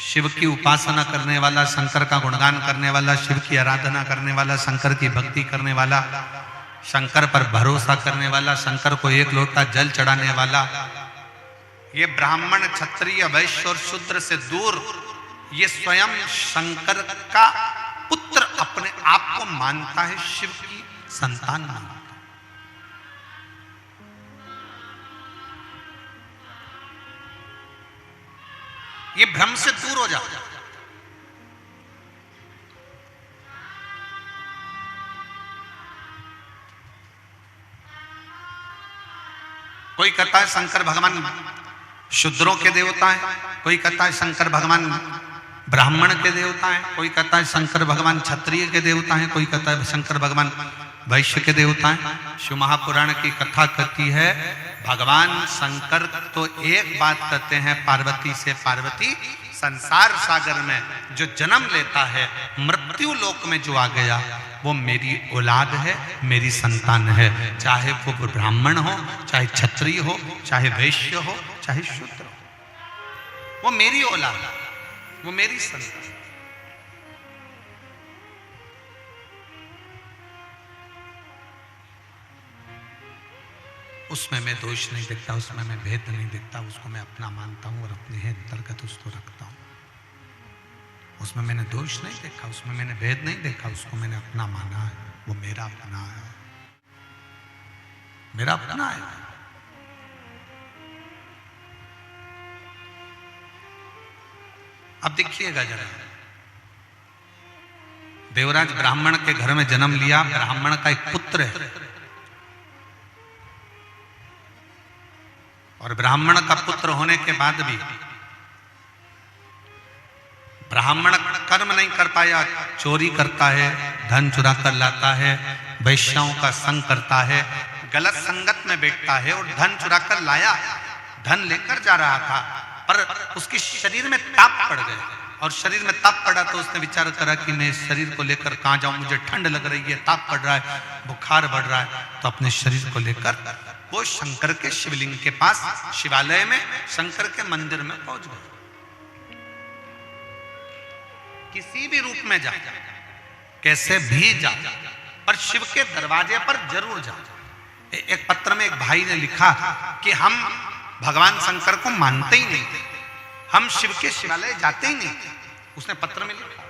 Speaker 1: शिव की उपासना करने वाला, शंकर का गुणगान करने वाला, शिव की आराधना करने वाला, शंकर की भक्ति करने वाला, शंकर पर भरोसा करने वाला, शंकर को एक लोटा जल चढ़ाने वाला, ये ब्राह्मण क्षत्रिय वैश्य और शूद्र से दूर ये स्वयं शंकर का पुत्र अपने आप को मानता है, शिव की संतान मानता है। ये भ्रम से दूर हो जाओ। कोई कहता है शंकर भगवान शूद्रों के देवता हैं, कोई कहता है शंकर भगवान ब्राह्मण के देवता हैं, कोई कहता है शंकर भगवान क्षत्रिय के देवता हैं, कोई कहता है शंकर भगवान वैश्य के देवता हैं। शिव महापुराण की कथा कहती है भगवान शंकर तो एक बात कहते हैं पार्वती से, पार्वती संसार सागर में जो जन्म लेता है, मृत्यु लोक में जो आ गया, वो मेरी औलाद है, मेरी संतान है। चाहे वो ब्राह्मण हो, चाहे क्षत्रिय हो, चाहे वैश्य हो, चाहे शूद्र हो, वो मेरी औलाद है, वो मेरी संतान। उसमें मैं दोष नहीं देखता, उसमें मैं भेद नहीं देखता, उसको मैं अपना मानता हूं और अपने ही अंतर्गत उसको रखता हूं। उसमें मैंने दोष नहीं देखा, उसमें मैंने भेद नहीं देखा, उसको मैंने अपना माना है, वो मेरा अपना है, मेरा अपना है। अब देखिएगा जरा, देवराज ब्राह्मण के घर में जन्म लिया, ब्राह्मण का एक पुत्र है, और ब्राह्मण का पुत्र होने के बाद भी ब्राह्मण कर्म नहीं कर पाया, चोरी करता है, धन चुरा कर लाता है, वैश्याओं का संग करता है, गलत संगत में बैठता है, और धन चुरा कर लाया, धन लेकर जा रहा था, पर उसके शरीर में ताप पड़ गए, और शरीर में ताप पड़ा तो उसने विचार करा कि मैं इस शरीर को लेकर कहां जाऊं, मुझे ठंड लग रही है, ताप पड़ रहा है, बुखार बढ़ रहा है, तो अपने शरीर को लेकर वो शंकर के शिवलिंग के पास, शिवालय में शंकर के मंदिर में पहुंच गए। किसी भी रूप में जा, कैसे भी जा, पर शिव के दरवाजे पर जरूर जा। एक पत्र में एक भाई ने लिखा कि हम भगवान शंकर को मानते ही नहीं थे, हम शिव के शिवालय जाते ही नहीं थे, उसने पत्र में लिखा।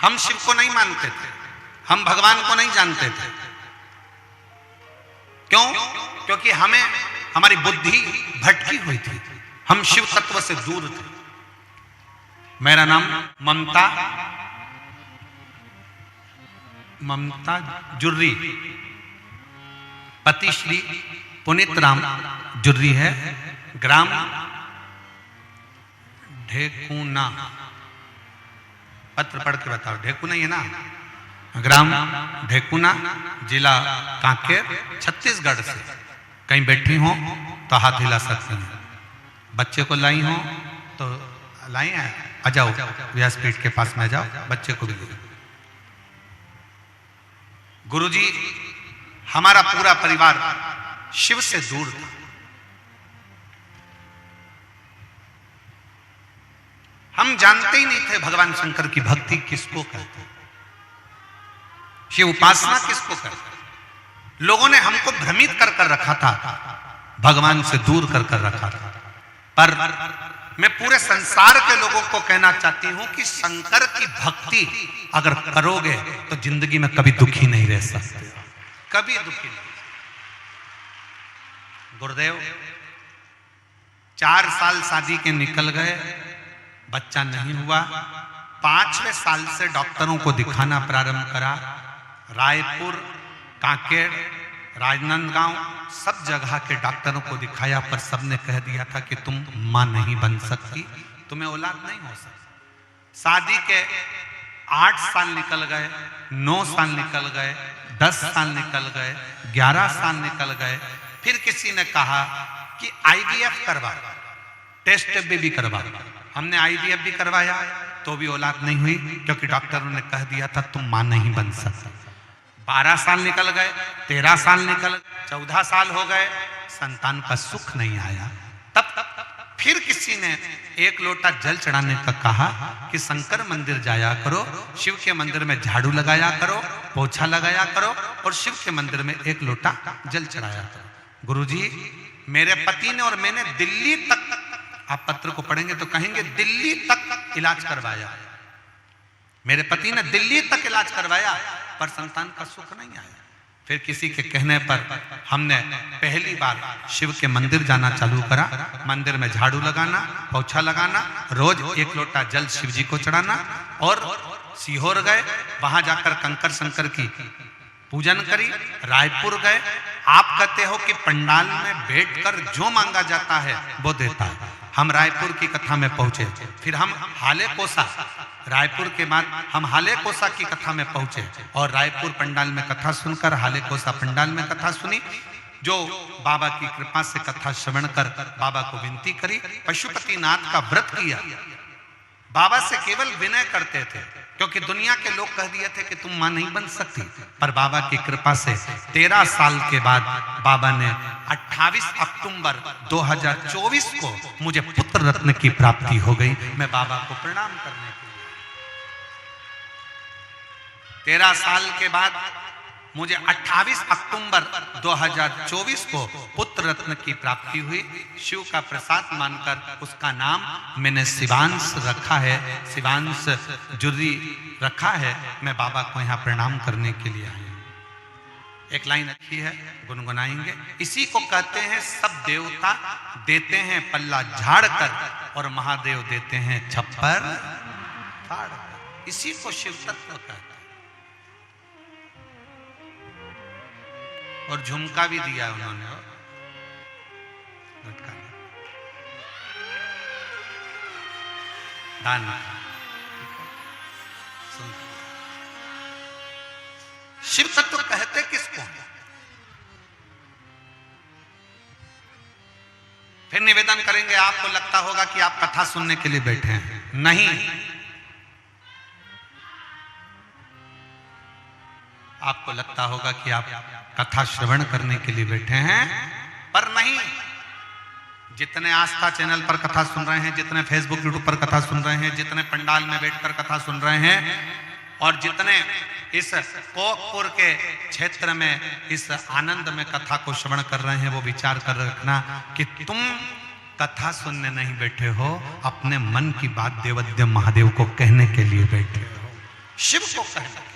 Speaker 1: हम शिव को नहीं मानते थे, हम भगवान को नहीं जानते थे। क्यों? क्योंकि हमें हमारी बुद्धि भटकी हुई थी, हम शिव तत्व से दूर थे। मेरा नाम ममता जुर्री, पति श्री पुनीत राम जुर्री है, ग्राम ढेकुना, पत्र पढ़ के बताओ, ढेकुना ही है ना, ग्राम ढेकुना, जिला कांकेर, छत्तीसगढ़ से। कहीं बैठी हो तो हाथ हिला सकती हैं, बच्चे को लाई हो तो लाई है, आ जाओ व्यासपीठ के पास में, आ जाओ, बच्चे को भी। गुरुजी, हमारा पूरा परिवार शिव से दूर था, हम जानते ही नहीं थे भगवान शंकर की भक्ति किसको कहते, शिव उपासना किसको कहते। लोगों ने हमको भ्रमित कर कर रखा था, भगवान से दूर कर कर रखा था। पर मैं पूरे संसार के लोगों को कहना चाहती हूं कि शंकर की भक्ति अगर करोगे तो जिंदगी में कभी दुखी नहीं रह सकते, कभी दुखी नहीं। गुरुदेव 4 साल शादी के निकल गए, बच्चा नहीं हुआ। 5वें साल से डॉक्टरों को दिखाना प्रारंभ करा, रायपुर, कांकेर, राजनांदगांव, सब जगह के डॉक्टरों को दिखाया, पर सबने कह दिया था कि तुम मां नहीं बन सकती, तुम्हें औलाद नहीं हो सकती। शादी के 8 साल निकल गए, 9 साल निकल गए, 10 साल निकल गए, 11 साल निकल गए। फिर किसी ने कहा कि IVF करवा, टेस्ट बेबी करवा। हमने IVF भी करवाया, तो भी औलाद नहीं हुई, क्योंकि डॉक्टरों ने कह दिया था तुम मां नहीं बन सकते। 12 साल निकल गए, 13 साल निकल गए, 14 साल हो गए, संतान का सुख नहीं आया। तब फिर किसी ने एक लोटा जल चढ़ाने का कहा कि शंकर मंदिर जाया करो, शिव के मंदिर में झाड़ू लगाया करो, पोछा लगाया करो और शिव के मंदिर में एक लोटा जल चढ़ाया करो। गुरुजी, मेरे पति ने और मैंने दिल्ली तक, आप पत्र को पढ़ेंगे तो कहेंगे दिल्ली तक इलाज करवाया, मेरे पति ने दिल्ली तक इलाज करवाया पर संतान का सुख नहीं आया। फिर किसी के कहने पर हमने पहली बार शिव के मंदिर जाना चालू करा, मंदिर में झाड़ू लगाना, पोछा लगाना, रोज एक लोटा जल शिव जी को चढ़ाना, और सीहोर गए, वहां जाकर कंकर शंकर की पूजन करी, रायपुर गए। आप कहते हो कि पंडाल में बैठकर जो मांगा जाता है वो देता है। हम रायपुर की कथा में पहुंचे, फिर हम हाले कोसा, रायपुर के बाद हम हाले कोसा की कथा में पहुंचे और रायपुर पंडाल में कथा सुनकर हाले कोसा पंडाल में कथा सुनी। जो बाबा की कृपा से कथा श्रवण कर बाबा को विनती करी, पशुपतिनाथ का व्रत किया, बाबा से केवल विनय करते थे, क्योंकि दुनिया के लोग कह दिए थे कि तुम मां नहीं बन सकती। पर बाबा की कृपा से 13 साल के बाद बाबा ने 28 अक्टूबर 2024 को मुझे पुत्र रत्न की प्राप्ति हो गई। मैं बाबा को प्रणाम करने के लिए 13 साल के बाद मुझे 28 अक्टूबर 2024 को पुत्र रत्न की प्राप्ति हुई। शिव का प्रसाद मानकर उसका नाम मैंने शिवांश रखा है, शिवांश जुर्री रखा है। मैं बाबा को यहाँ प्रणाम करने के लिए आया। एक लाइन अच्छी है, गुनगुनाएंगे। इसी को कहते हैं सब देवता देते हैं पल्ला झाड़ कर और महादेव देते हैं छप्पर फाड़ कर। इसी को शिव तत्व कहते हैं। और झुमका भी दिया उन्होंने, दान। शिव तत्व कहते किसको? फिर निवेदन करेंगे, आपको लगता होगा कि आप कथा सुनने के लिए बैठे हैं, नहीं। आपको लगता होगा कि आप कथा श्रवण करने के लिए बैठे हैं, पर नहीं। जितने आस्था चैनल पर कथा सुन रहे हैं, जितने फेसबुक यूट्यूब पर कथा सुन रहे हैं, जितने पंडाल में बैठकर कथा सुन रहे हैं, और जितने इस कोकपुर के क्षेत्र में इस आनंद में कथा को श्रवण कर रहे हैं, वो विचार कर रखना कि तुम कथा सुनने नहीं बैठे हो, अपने मन की बात देवद्य महादेव को कहने के लिए बैठे हो, शिव को कहना।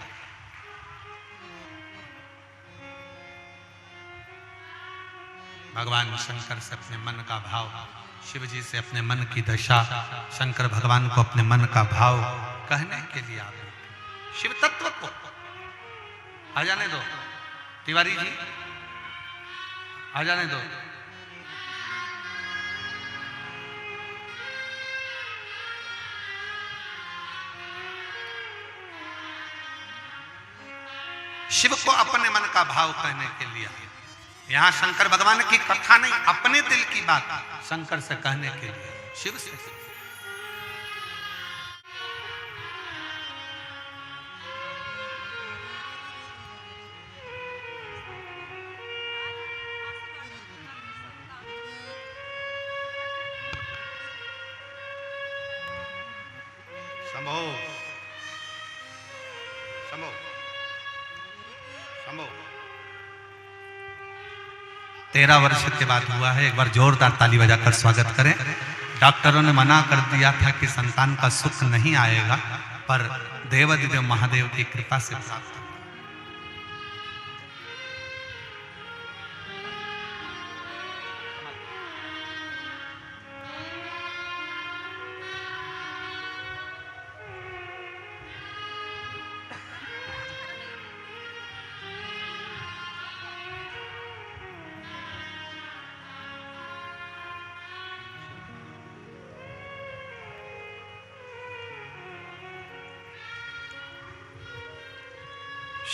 Speaker 1: भगवान शंकर से अपने मन का भाव, शिव जी से अपने मन की दशा, शंकर भगवान को अपने मन का भाव कहने के लिए आप शिव तत्व को आ जाने दो। तिवारी जी आ जाने दो। शिव को अपने मन का भाव कहने के लिए यहां शंकर भगवान की कथा नहीं, अपने दिल की बात शंकर से कहने के लिए शिव से। शंभो शंभो शंभो। 13 वर्ष के बाद हुआ है। एक बार जोरदार ताली बजाकर स्वागत करें। डॉक्टरों ने मना कर दिया था कि संतान का सुख नहीं आएगा, पर देवाधिदेव महादेव की कृपा से प्राप्त।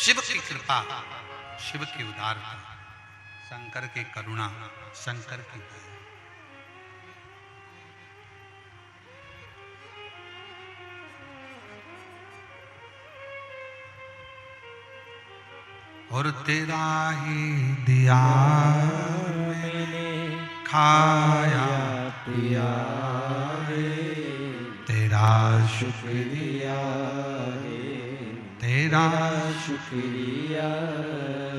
Speaker 1: शिव की कृपा, शिव की उदारता, शंकर की करुणा, शंकर की दया। और तेरा ही दिया
Speaker 2: मैंने
Speaker 1: खाया
Speaker 2: पिया रे,
Speaker 1: तेरा
Speaker 2: शुक्रिया रे,
Speaker 1: तेरा
Speaker 2: शुक्रिया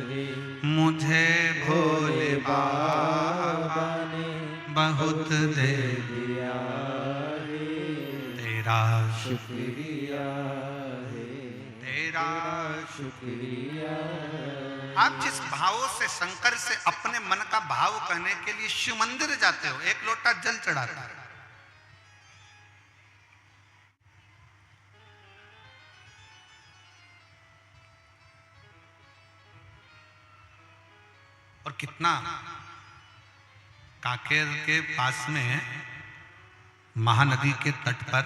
Speaker 2: रे।
Speaker 1: मुझे भोले
Speaker 2: बाबा ने
Speaker 1: बहुत दे
Speaker 2: दिया रे,
Speaker 1: तेरा
Speaker 2: शुक्रिया रे,
Speaker 1: तेरा।
Speaker 2: शुक्रिया।
Speaker 1: आप जिस भाव से शंकर से अपने मन का भाव कहने के लिए शिव मंदिर जाते हो, एक लोटा जल चढ़ाते हो, और कितना कांकेर के पास में महानदी के तट पर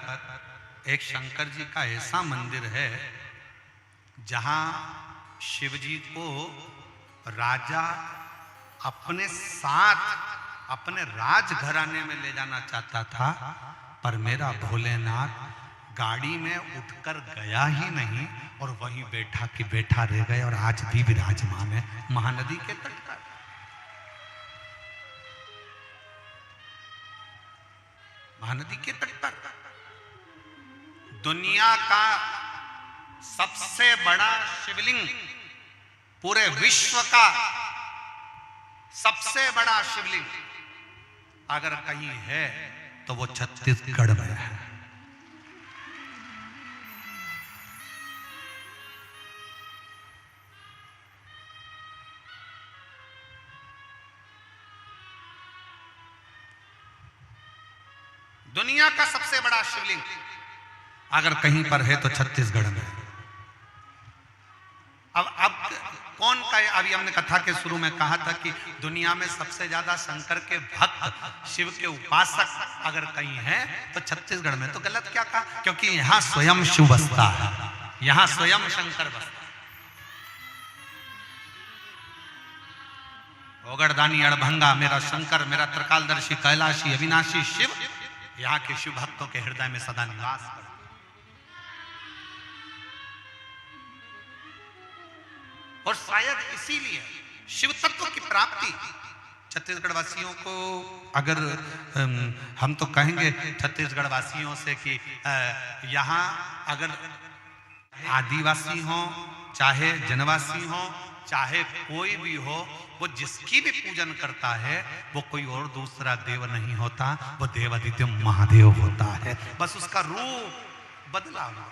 Speaker 1: एक शंकर जी का ऐसा मंदिर है जहां शिव जी को राजा अपने साथ अपने राजघराने में ले जाना चाहता था, पर मेरा भोलेनाथ गाड़ी में उठकर गया ही नहीं और वहीं बैठा कि बैठा रह गए और आज भी विराजमान है महानदी के तट पर। महानदी के तट पर दुनिया का सबसे बड़ा शिवलिंग, पूरे विश्व का सबसे बड़ा शिवलिंग अगर कहीं है तो वो छत्तीसगढ़ में है। दुनिया का सबसे बड़ा शिवलिंग अगर कहीं पर है तो छत्तीसगढ़ में। अब कौन कहे, अभी हमने कथा के शुरू में कहा था कि दुनिया में सबसे ज्यादा शंकर के भक्त, शिव के उपासक अगर कहीं है तो छत्तीसगढ़ में। तो गलत क्या कहा? क्योंकि यहां स्वयं शिव बसता है, यहां स्वयं शंकर बसता है। ओगड़दानी अड़भंगा मेरा शंकर, मेरा त्रिकालदर्शी कैलाशी अविनाशी शिव यहाँ के शिव भक्तों के हृदय में सदा निवास करता। और शायद इसीलिए शिव तत्व की प्राप्ति छत्तीसगढ़ वासियों को, अगर हम तो कहेंगे छत्तीसगढ़ वासियों से कि यहाँ अगर आदिवासी हो, चाहे जनवासी हो, चाहे कोई भी हो, वो जिसकी भी पूजन करता है वो कोई और दूसरा देव नहीं होता, वो देवादित्य महादेव होता है। बस उसका रूप बदला हुआ,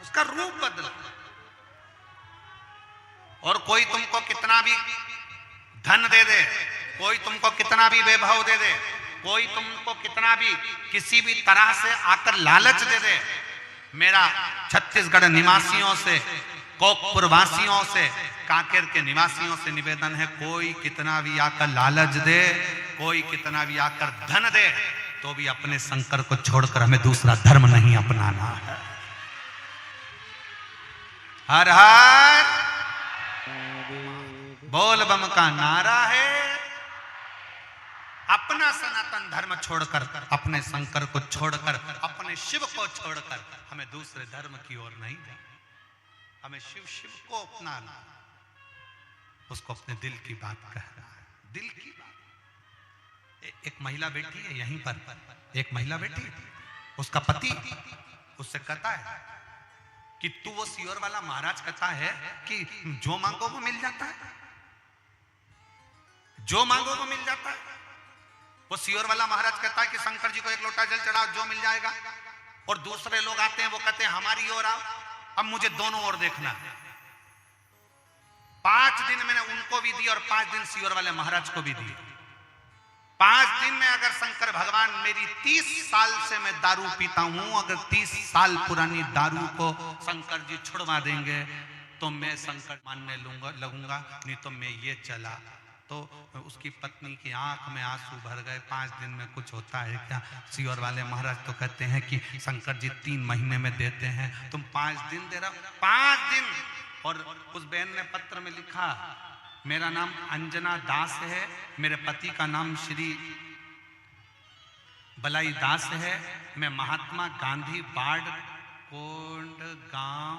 Speaker 1: उसका रूप बदला। और कोई तुमको कितना भी धन दे दे, कोई तुमको कितना भी वैभव दे दे, कोई तुमको कितना भी किसी भी तरह से आकर लालच दे दे, मेरा छत्तीसगढ़ निवासियों से, कोकपुर वासियों से, कांकेर के निवासियों से निवेदन है, कोई कितना भी आकर लालच दे, कोई कितना भी आकर धन दे, तो भी अपने शंकर को छोड़कर हमें दूसरा धर्म नहीं अपनाना है। हर हर बोल बम का नारा है। अपना सनातन धर्म छोड़कर, अपने शंकर को छोड़कर, अपने शिव को छोड़कर हमें दूसरे धर्म की ओर नहीं जाना। हमें शिव शिव को अपनाना। उसको अपने दिल की बात कह रहा है, दिल की बात। एक महिला बैठी है यहीं पर, एक महिला बैठी, उसका पति उससे कहता है कि तू वो सियोर वाला महाराज कहता है कि जो मांगो वो मिल जाता है, जो मांगो वो मिल जाता है। वो सियोर वाला महाराज कहता है कि शंकर जी को एक लोटा जल चढ़ाओ जो मिल जाएगा। और दूसरे लोग आते हैं, वो कहते हैं हमारी ओर आओ, अब मुझे दोनों ओर देखना है। 5 दिन मैंने उनको भी दी और 5 दिन सियोर वाले महाराज को भी दिए। 5 दिन में अगर शंकर भगवान, मेरी 30 साल से मैं दारू पीता हूं, अगर 30 साल पुरानी दारू को शंकर जी छुड़वा देंगे तो मैं शंकर मानने लगूंगा, नहीं तो मैं ये चला। तो उसकी पत्नी की आंख में आंसू भर गए। 5 दिन में कुछ होता है क्या? सियोर वाले महाराज तो कहते हैं कि शंकर जी 3 महीने में देते हैं, तुम 5 दिन दे रहा, 5 दिन। और उस बहन ने पत्र में लिखा, मेरा नाम अंजना दास है, मेरे पति का नाम श्री बलाई दास है, मैं महात्मा गांधी बाढ़ कोंड गांव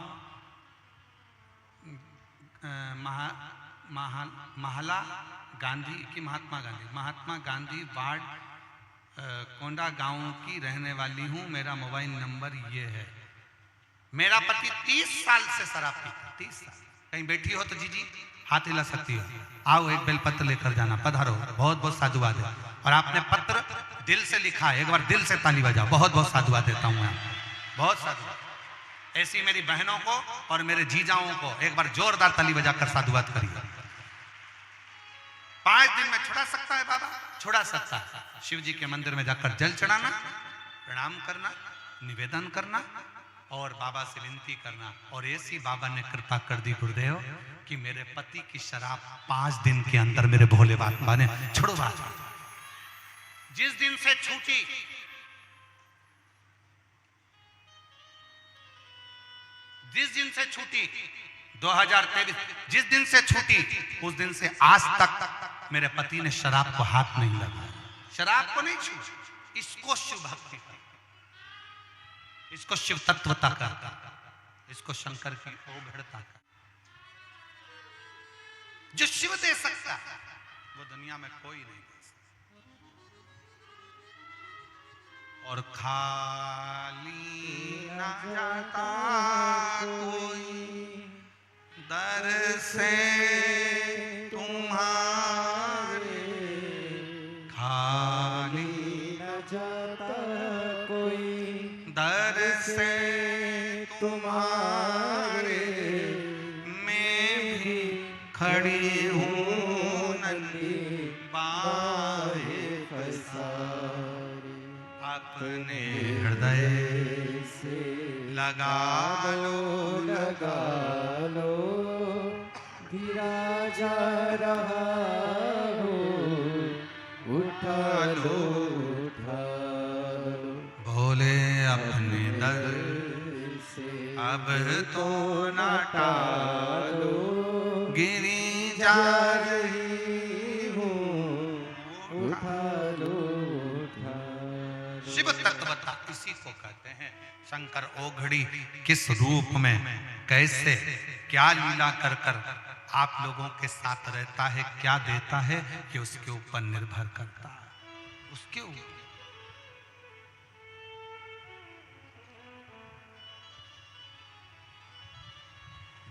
Speaker 1: महाला गांधी की महात्मा गांधी वार्ड कोंडा गांव की रहने वाली हूँ। मेरा मोबाइल नंबर ये है। मेरा पति 30 साल से शराब पीता, 30 साल। कहीं बैठी हो तो जीजी हाथ हिला सकती हो, आओ एक बेलपत्र लेकर जाना, पधारो, बहुत बहुत साधुवाद है। और आपने पत्र दिल से लिखा है, एक बार दिल से ताली बजाओ, बहुत बहुत साधुवाद देता हूँ मैं, बहुत साधुवाद। ऐसी मेरी बहनों को और मेरे जीजाओं को एक बार जोरदार ताली बजाकर साधुवाद करिए। 5 दिन में छुड़ा सकता है बाबा, छुड़ा सकता है। शिव जी के मंदिर में जाकर जल चढ़ाना, प्रणाम करना, निवेदन करना और बाबा से विनती करना। और ऐसी बाबा ने कृपा कर दी गुरुदेव कि मेरे पति की शराब 5 दिन के अंदर मेरे भोले बाबा ने छुड़वा दी। जिस दिन से छूटी, जिस दिन से छूटी 2023, जिस दिन से छूटी उस दिन से आज तक मेरे पति ने शराब को हाथ नहीं लगाया, शराब को नहीं छू। इसको शिव भक्ति का, इसको शिव तत्वता का, इसको शंकर की ओघड़ता का। जो शिव दे सकता है वो दुनिया में कोई नहीं दे सकता। और खाली न जाता कोई दर से तुम्हारे, खाली
Speaker 2: न जाता कोई
Speaker 1: दर से तुम्हारे, मैं भी खड़ी हूँ नंदी बाहें
Speaker 2: पसारी।
Speaker 1: अपने हृदय
Speaker 2: से
Speaker 1: लगा लो,
Speaker 2: लगा लो, गिरा जा रहा हो, उठा लो, उठा लो।
Speaker 1: भोले अपने दर
Speaker 2: से
Speaker 1: अब तो न
Speaker 2: टालो,
Speaker 1: गिरी जा
Speaker 2: रही हूँ, उठा लो, उठा लो।
Speaker 1: शिव तत्वता इसी को कहते हैं। शंकर ओघड़ी किस रूप में, कैसे, क्या लीला कर कर आप लोगों के साथ रहता है, क्या देता है, ये उसके ऊपर निर्भर करता है, उसके ऊपर।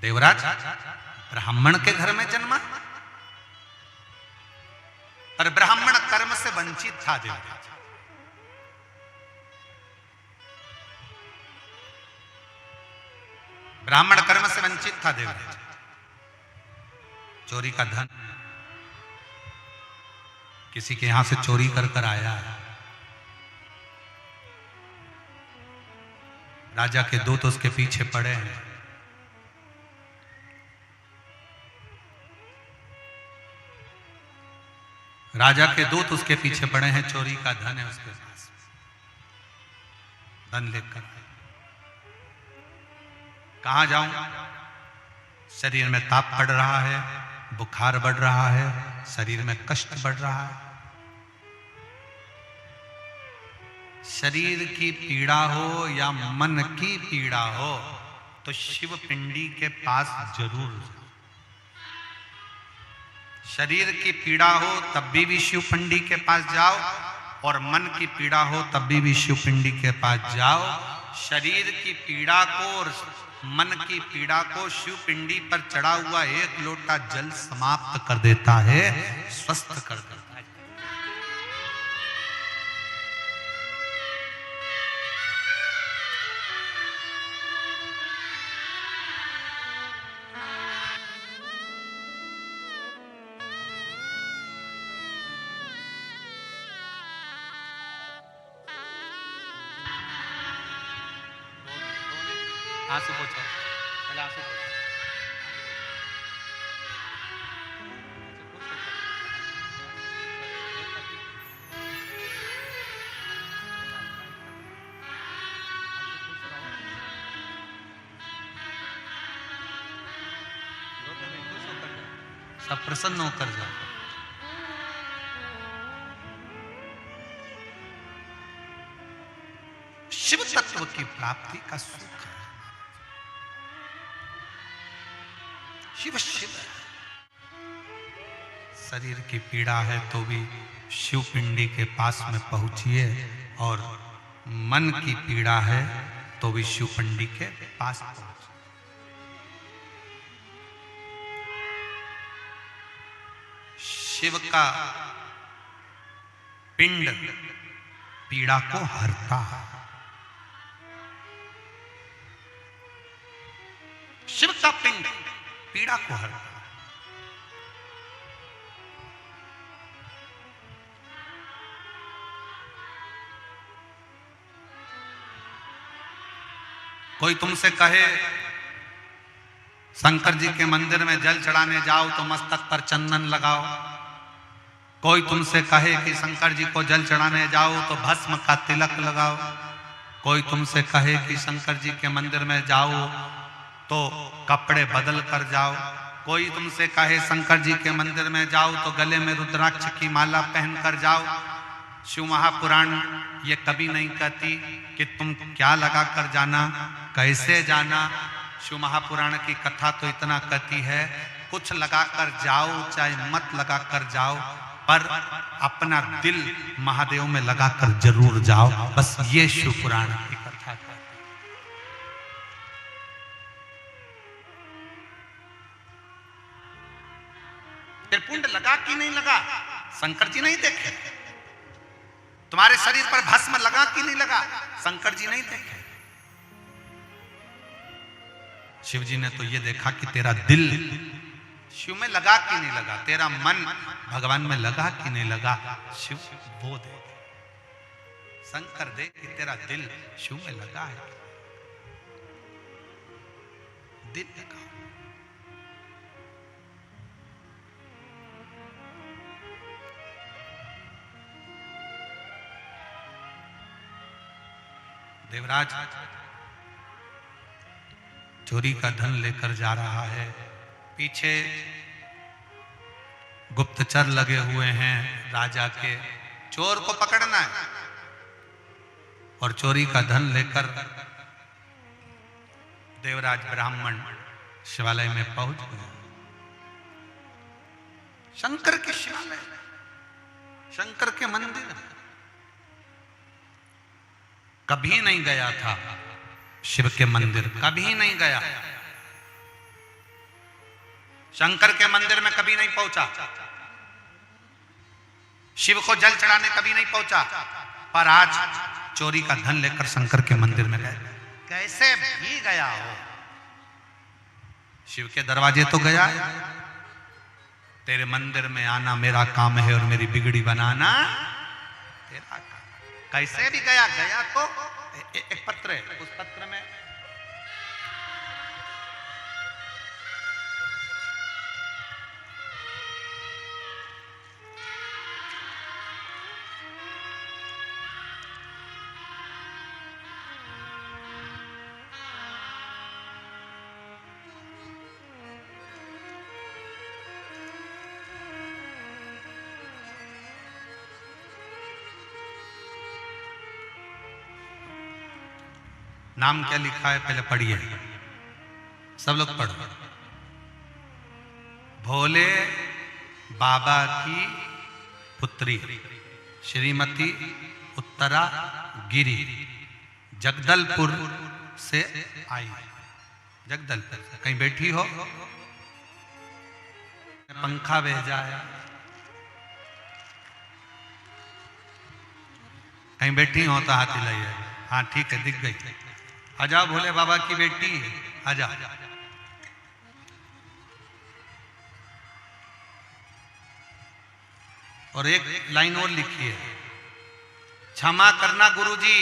Speaker 1: देवराज ब्राह्मण के घर में जन्मा, पर ब्राह्मण कर्म से वंचित था। देवराज ब्राह्मण कर्म से वंचित था। देवराज चोरी का धन किसी के यहां से चोरी कर कर आया है। राजा के दूत उसके पीछे पड़े हैं। राजा के दूत उसके पीछे पड़े हैं, चोरी का धन है उसके पास, धन लेकर। कहां जाऊं? शरीर में ताप बढ़ रहा है, बुखार बढ़ रहा है, शरीर में कष्ट बढ़ रहा है। शरीर की पीड़ा हो या मन की पीड़ा हो तो शिव पिंडी के पास जरूर जाओ। शरीर की पीड़ा हो तब भी शिव पिंडी के पास जाओ, और मन की पीड़ा हो तब भी शिव पिंडी के पास जाओ। शरीर की पीड़ा को और मन की पीड़ा को शिव पिंडी पर चढ़ा हुआ एक लोटा जल समाप्त कर देता है, स्वस्थ कर देता है। आंसू पोछो, पहले आंसू पोछो। सब प्रसन्न होकर जाओ। शिव तत्व की प्राप्ति का सुख है। शिव शिव। शरीर की पीड़ा है तो भी शिव पिंडी के पास में पहुंचिए, और मन की पीड़ा है तो भी शिव पिंडी के पास पहुंचिए। शिव का पिंड पीड़ा को हरता है। शिव का पिंड पीड़ा को हरता है। कोई तुमसे कहे शंकर जी के मंदिर में जल चढ़ाने जाओ तो मस्तक पर चंदन लगाओ, कोई तुमसे कहे कि शंकर जी को जल चढ़ाने जाओ तो भस्म का तिलक लगाओ, कोई तुमसे कहे कि शंकर जी के मंदिर में जाओ तो कपड़े बदल कर जाओ, कोई तुमसे कहे शंकर जी के मंदिर में जाओ तो गले में रुद्राक्ष की माला पहन कर जाओ। शिव महापुराण ये कभी नहीं कहती कि तुम क्या लगा कर जाना, कैसे जाना। शिव महापुराण की कथा तो इतना कहती है, कुछ लगा कर जाओ चाहे मत लगा कर जाओ, पर अपना दिल महादेव में लगा कर जरूर जाओ। बस ये शिव पुराण की कथा है। फिर पुण्य लगा कि नहीं लगा, शंकर जी नहीं देखे। तुम्हारे शरीर पर भस्म लगा कि नहीं लगा, शंकर जी नहीं देखे। शिव जी ने तो ये देखा कि तेरा दिल शिव में लगा कि नहीं लगा, तेरा मन भगवान में लगा कि नहीं लगा। शिव वो दे, शंकर दे कि तेरा दिल शिव में लगा है। दिल लगा। देवराज चोरी का धन लेकर जा रहा है, पीछे गुप्तचर लगे हुए हैं राजा के, चोर को पकड़ना है। और चोरी का धन लेकर देवराज ब्राह्मण शिवालय में पहुंच गए। शंकर के शिवालय, शंकर के मंदिर में कभी नहीं गया था। शिव के मंदिर कभी नहीं गया, शंकर के मंदिर में कभी नहीं पहुंचा, शिव को जल चढ़ाने कभी नहीं पहुंचा, पर आज चोरी का धन लेकर शंकर के मंदिर में गए। कैसे भी गया हो, शिव के दरवाजे तो गया। तेरे मंदिर में आना मेरा काम है और मेरी बिगड़ी बनाना तेरा काम। कैसे भी गया, गया तो एक पत्र है, उस पत्र में नाम क्या लिखा है पहले पढ़िए, सब लोग पढ़ो। भोले बाबा की पुत्री श्रीमती उत्तरा गिरी जगदलपुर से आई। जगदलपुर से कहीं बैठी हो, पंखा भेजा है, कहीं बैठी हो तो हाथ हिलाइए। हाँ ठीक है, दिख गई। आजा भोले बाबा की बेटी, आजा। और एक लाइन और लिखी है, क्षमा करना गुरुजी,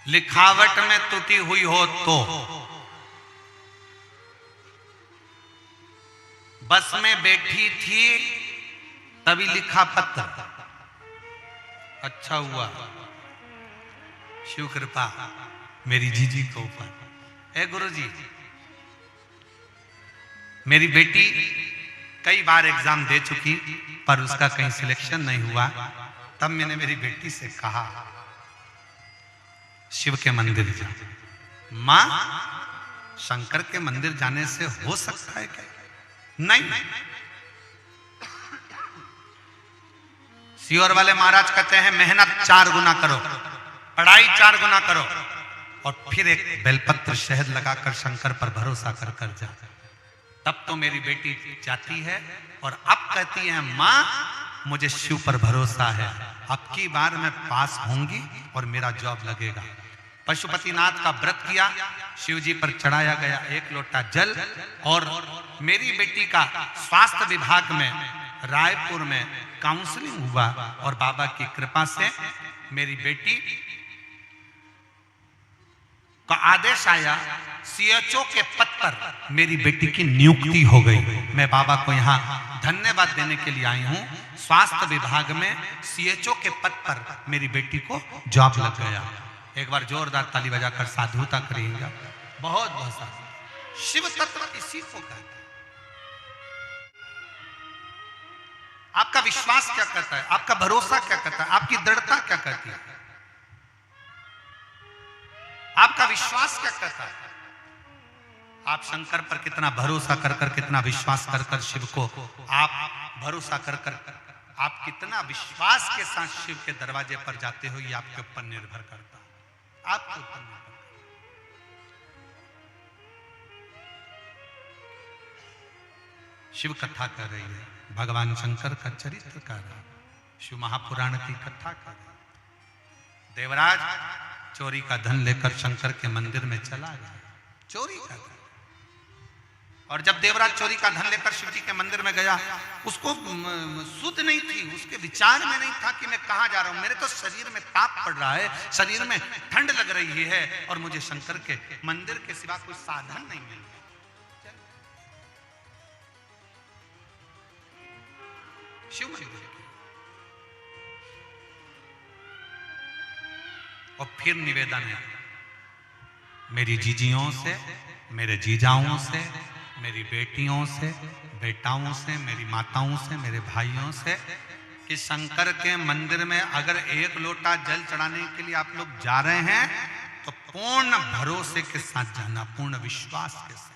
Speaker 1: लिखावट में त्रुटि हुई हो तो। बस में बैठी थी तभी लिखा पत्र, अच्छा हुआ, शिव कृपा मेरी जीजी को ऊपर। ए गुरुजी, मेरी बेटी कई बार एग्जाम दे चुकी पर उसका कहीं सिलेक्शन नहीं हुआ, तब मैंने मेरी बेटी से कहा शिव के मंदिर जा। मां शंकर के मंदिर जाने से हो सकता है क्या? नहीं। सीहोर वाले महाराज कहते हैं मेहनत 4 गुना करो, पढ़ाई 4 गुना करो, और फिर एक बेलपत्र शहद लगाकर शंकर पर भरोसा कर कर जा। तब तो मेरी बेटी जाती है और अब कहती है माँ मुझे शिव पर भरोसा है, अब की बार मैं पास होंगी और मेरा जॉब लगेगा। पशुपतिनाथ का व्रत किया, शिव जी पर चढ़ाया गया 1 लोटा जल, और मेरी बेटी का स्वास्थ्य विभाग में रायपुर में काउंसलिंग हुआ, और बाबा की कृपा से मेरी बेटी का आदेश आया, सीएचओ के पद पर मेरी बेटी की नियुक्ति हो गई। मैं बाबा को यहाँ धन्यवाद देने के लिए आई हूँ। स्वास्थ्य विभाग में सीएचओ के पद पर मेरी बेटी को जॉब लग गया। एक बार जोरदार ताली बजाकर साधुता करिएगा। बहुत बहुत साधु। शिव तत्व इसी को कहते हैं। आपका विश्वास क्या कहता है? आपका भरोसा क्या कहता है? आपकी दृढ़ता क्या कहती है? आपका विश्वास क्या कहता है? आप शंकर पर कितना भरोसा कर कर, कितना विश्वास कर कर शिव को आप भरोसा कर कर, आप कितना विश्वास के साथ शिव के दरवाजे पर जाते हो, ये आपके ऊपर निर्भर करता है। आपके ऊपर निर्भर करता है। शिव कथा कर रही है, भगवान शंकर का चरित्र कर रहा है, शिव महापुराण की कथा कर रहा है। देवराज चोरी का धन लेकर शंकर के मंदिर में चला गया, चोरी का धन। और जब देवराज चोरी का धन लेकर शिव जी के मंदिर में गया, उसको सुध नहीं थी, उसके विचार में नहीं था कि मैं कहां जा रहा हूं, मेरे तो शरीर में ताप पड़ रहा है, शरीर में ठंड लग रही है, और मुझे शंकर के मंदिर के सिवा कोई साधन नहीं मिल रहा। शिव मंदिर और फिर निवेदन है मेरी जीजियों से, मेरे जीजाओं से, मेरी बेटियों से, बेटाओं से, मेरी माताओं से, मेरे भाइयों से, कि शंकर के मंदिर में अगर 1 लोटा जल चढ़ाने के लिए आप लोग जा रहे हैं तो पूर्ण भरोसे के साथ जाना, पूर्ण विश्वास के साथ।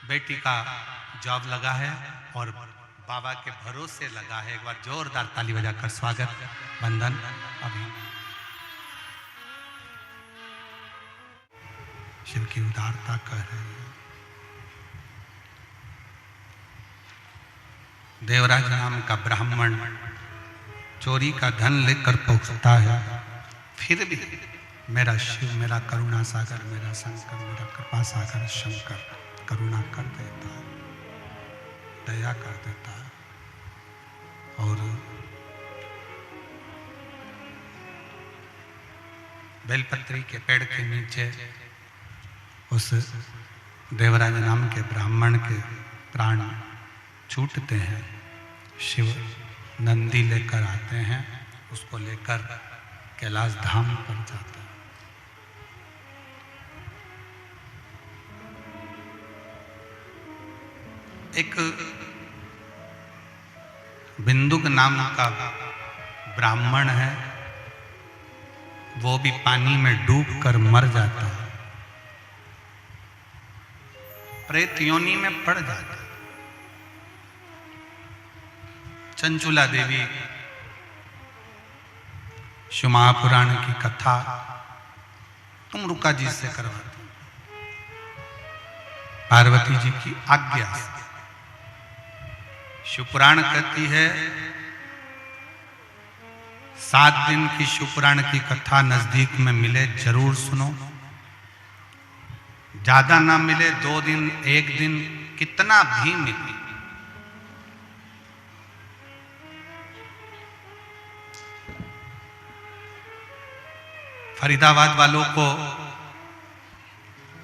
Speaker 1: बेटी का जॉब लगा है और बाबा के भरोसे लगा है। एक बार जोरदार ताली बजाकर स्वागत, बंधन अभी। शिव की उदारता कह रही है। देवराज नाम का ब्राह्मण चोरी का धन लेकर पहुंचता है, फिर भी मेरा शिव, मेरा करुणा सागर, मेरा शंकर, मेरा कृपा सागर शंकर करुणा कर देता है, दया कर देता है। और बेलपत्री के पेड़ के नीचे उस देवराज नाम के ब्राह्मण के प्राण छूटते हैं। शिव नंदी लेकर आते हैं, उसको लेकर कैलाश धाम पर जाते हैं। एक बिंदुक नाम का ब्राह्मण है, वो भी पानी में डूबकर मर जाता है, प्रेत योनि में पड़ जाता है। चंचुला देवी शिव महापुराण की कथा तुम रुका जी से करवाती, पार्वती जी की आज्ञा से। शिवपुराण कहती है 7 दिन की शिवपुराण की कथा नजदीक में मिले जरूर सुनो। ज्यादा ना मिले 2 दिन 1 दिन कितना भी मिले, फरीदाबाद वालों को,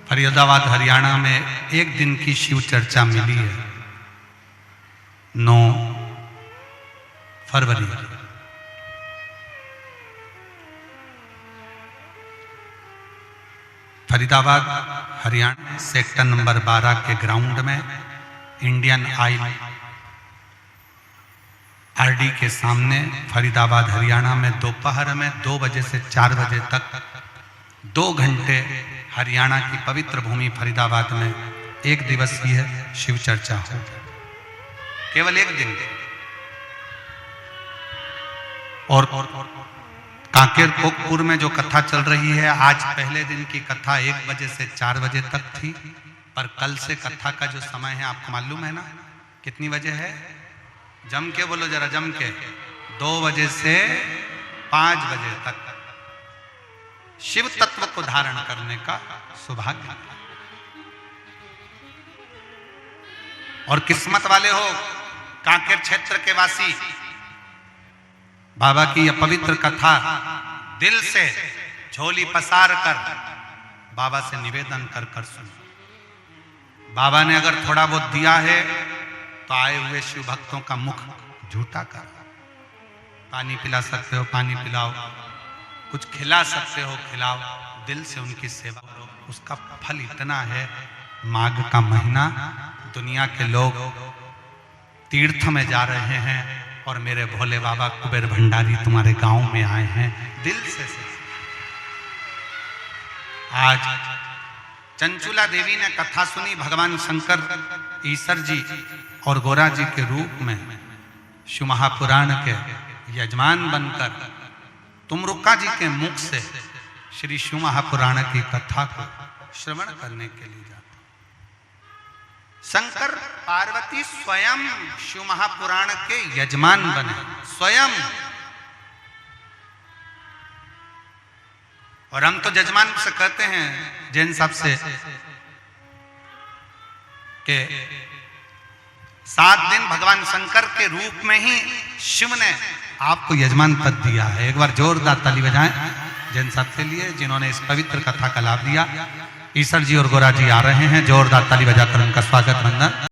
Speaker 1: फरीदाबाद हरियाणा में 1 दिन की शिव चर्चा मिली है 9 फरवरी। फरीदाबाद हरियाणा सेक्टर नंबर 12 के ग्राउंड में इंडियन ऑयल आरडी के सामने फरीदाबाद हरियाणा में दोपहर में 2 बजे से 4 बजे तक 2 घंटे हरियाणा की पवित्र भूमि फरीदाबाद में 1 दिवसीय शिव चर्चा हो, केवल 1 दिन। और कांकेर कोकपुर में जो कथा चल रही है, आज पहले दिन की कथा 1 बजे से 4 बजे तक थी, पर कल से कथा का जो समय है आपको मालूम है ना कितनी बजे है? जम के बोलो जरा, जम के 2 बजे से 5 बजे तक शिव तत्व को धारण करने का सौभाग्य। और किस्मत वाले हो कांकेर क्षेत्र के वासी, बाबा की यह पवित्र कथा दिल से झोली पसार कर बाबा से निवेदन कर कर सुनो। बाबा ने अगर थोड़ा बहुत दिया है तो आए हुए शिव भक्तों का मुख झूठा कर, पानी पिला सकते हो पानी पिलाओ, कुछ खिला सकते हो खिलाओ, दिल से उनकी सेवा करो, उसका फल इतना है। माघ का महीना, दुनिया के लोग तीर्थ में जा रहे हैं और मेरे भोले बाबा कुबेर भंडारी तुम्हारे गांव में आए हैं दिल से। आज चंचुला देवी ने कथा सुनी, भगवान शंकर ईश्वर जी और गोरा जी के रूप में शिव महापुराण के यजमान बनकर तुमरुक्का जी के मुख से श्री शिव महापुराण की कथा को श्रवण करने के लिए जाते। शंकर पार्वती स्वयं शिव महापुराण के यजमान बने, स्वयं। और हम तो यजमान से कहते हैं जैन साहब से कि 7 दिन भगवान शंकर के रूप में ही शिव ने आपको यजमान पद दिया है। एक बार जोरदार ताली बजाएं जैन साहब के लिए जिन्होंने इस पवित्र कथा का लाभ दिया। ईश्वर जी और गोरा जी आ रहे हैं, जोरदार ताली बजाकर उनका स्वागत वंदन।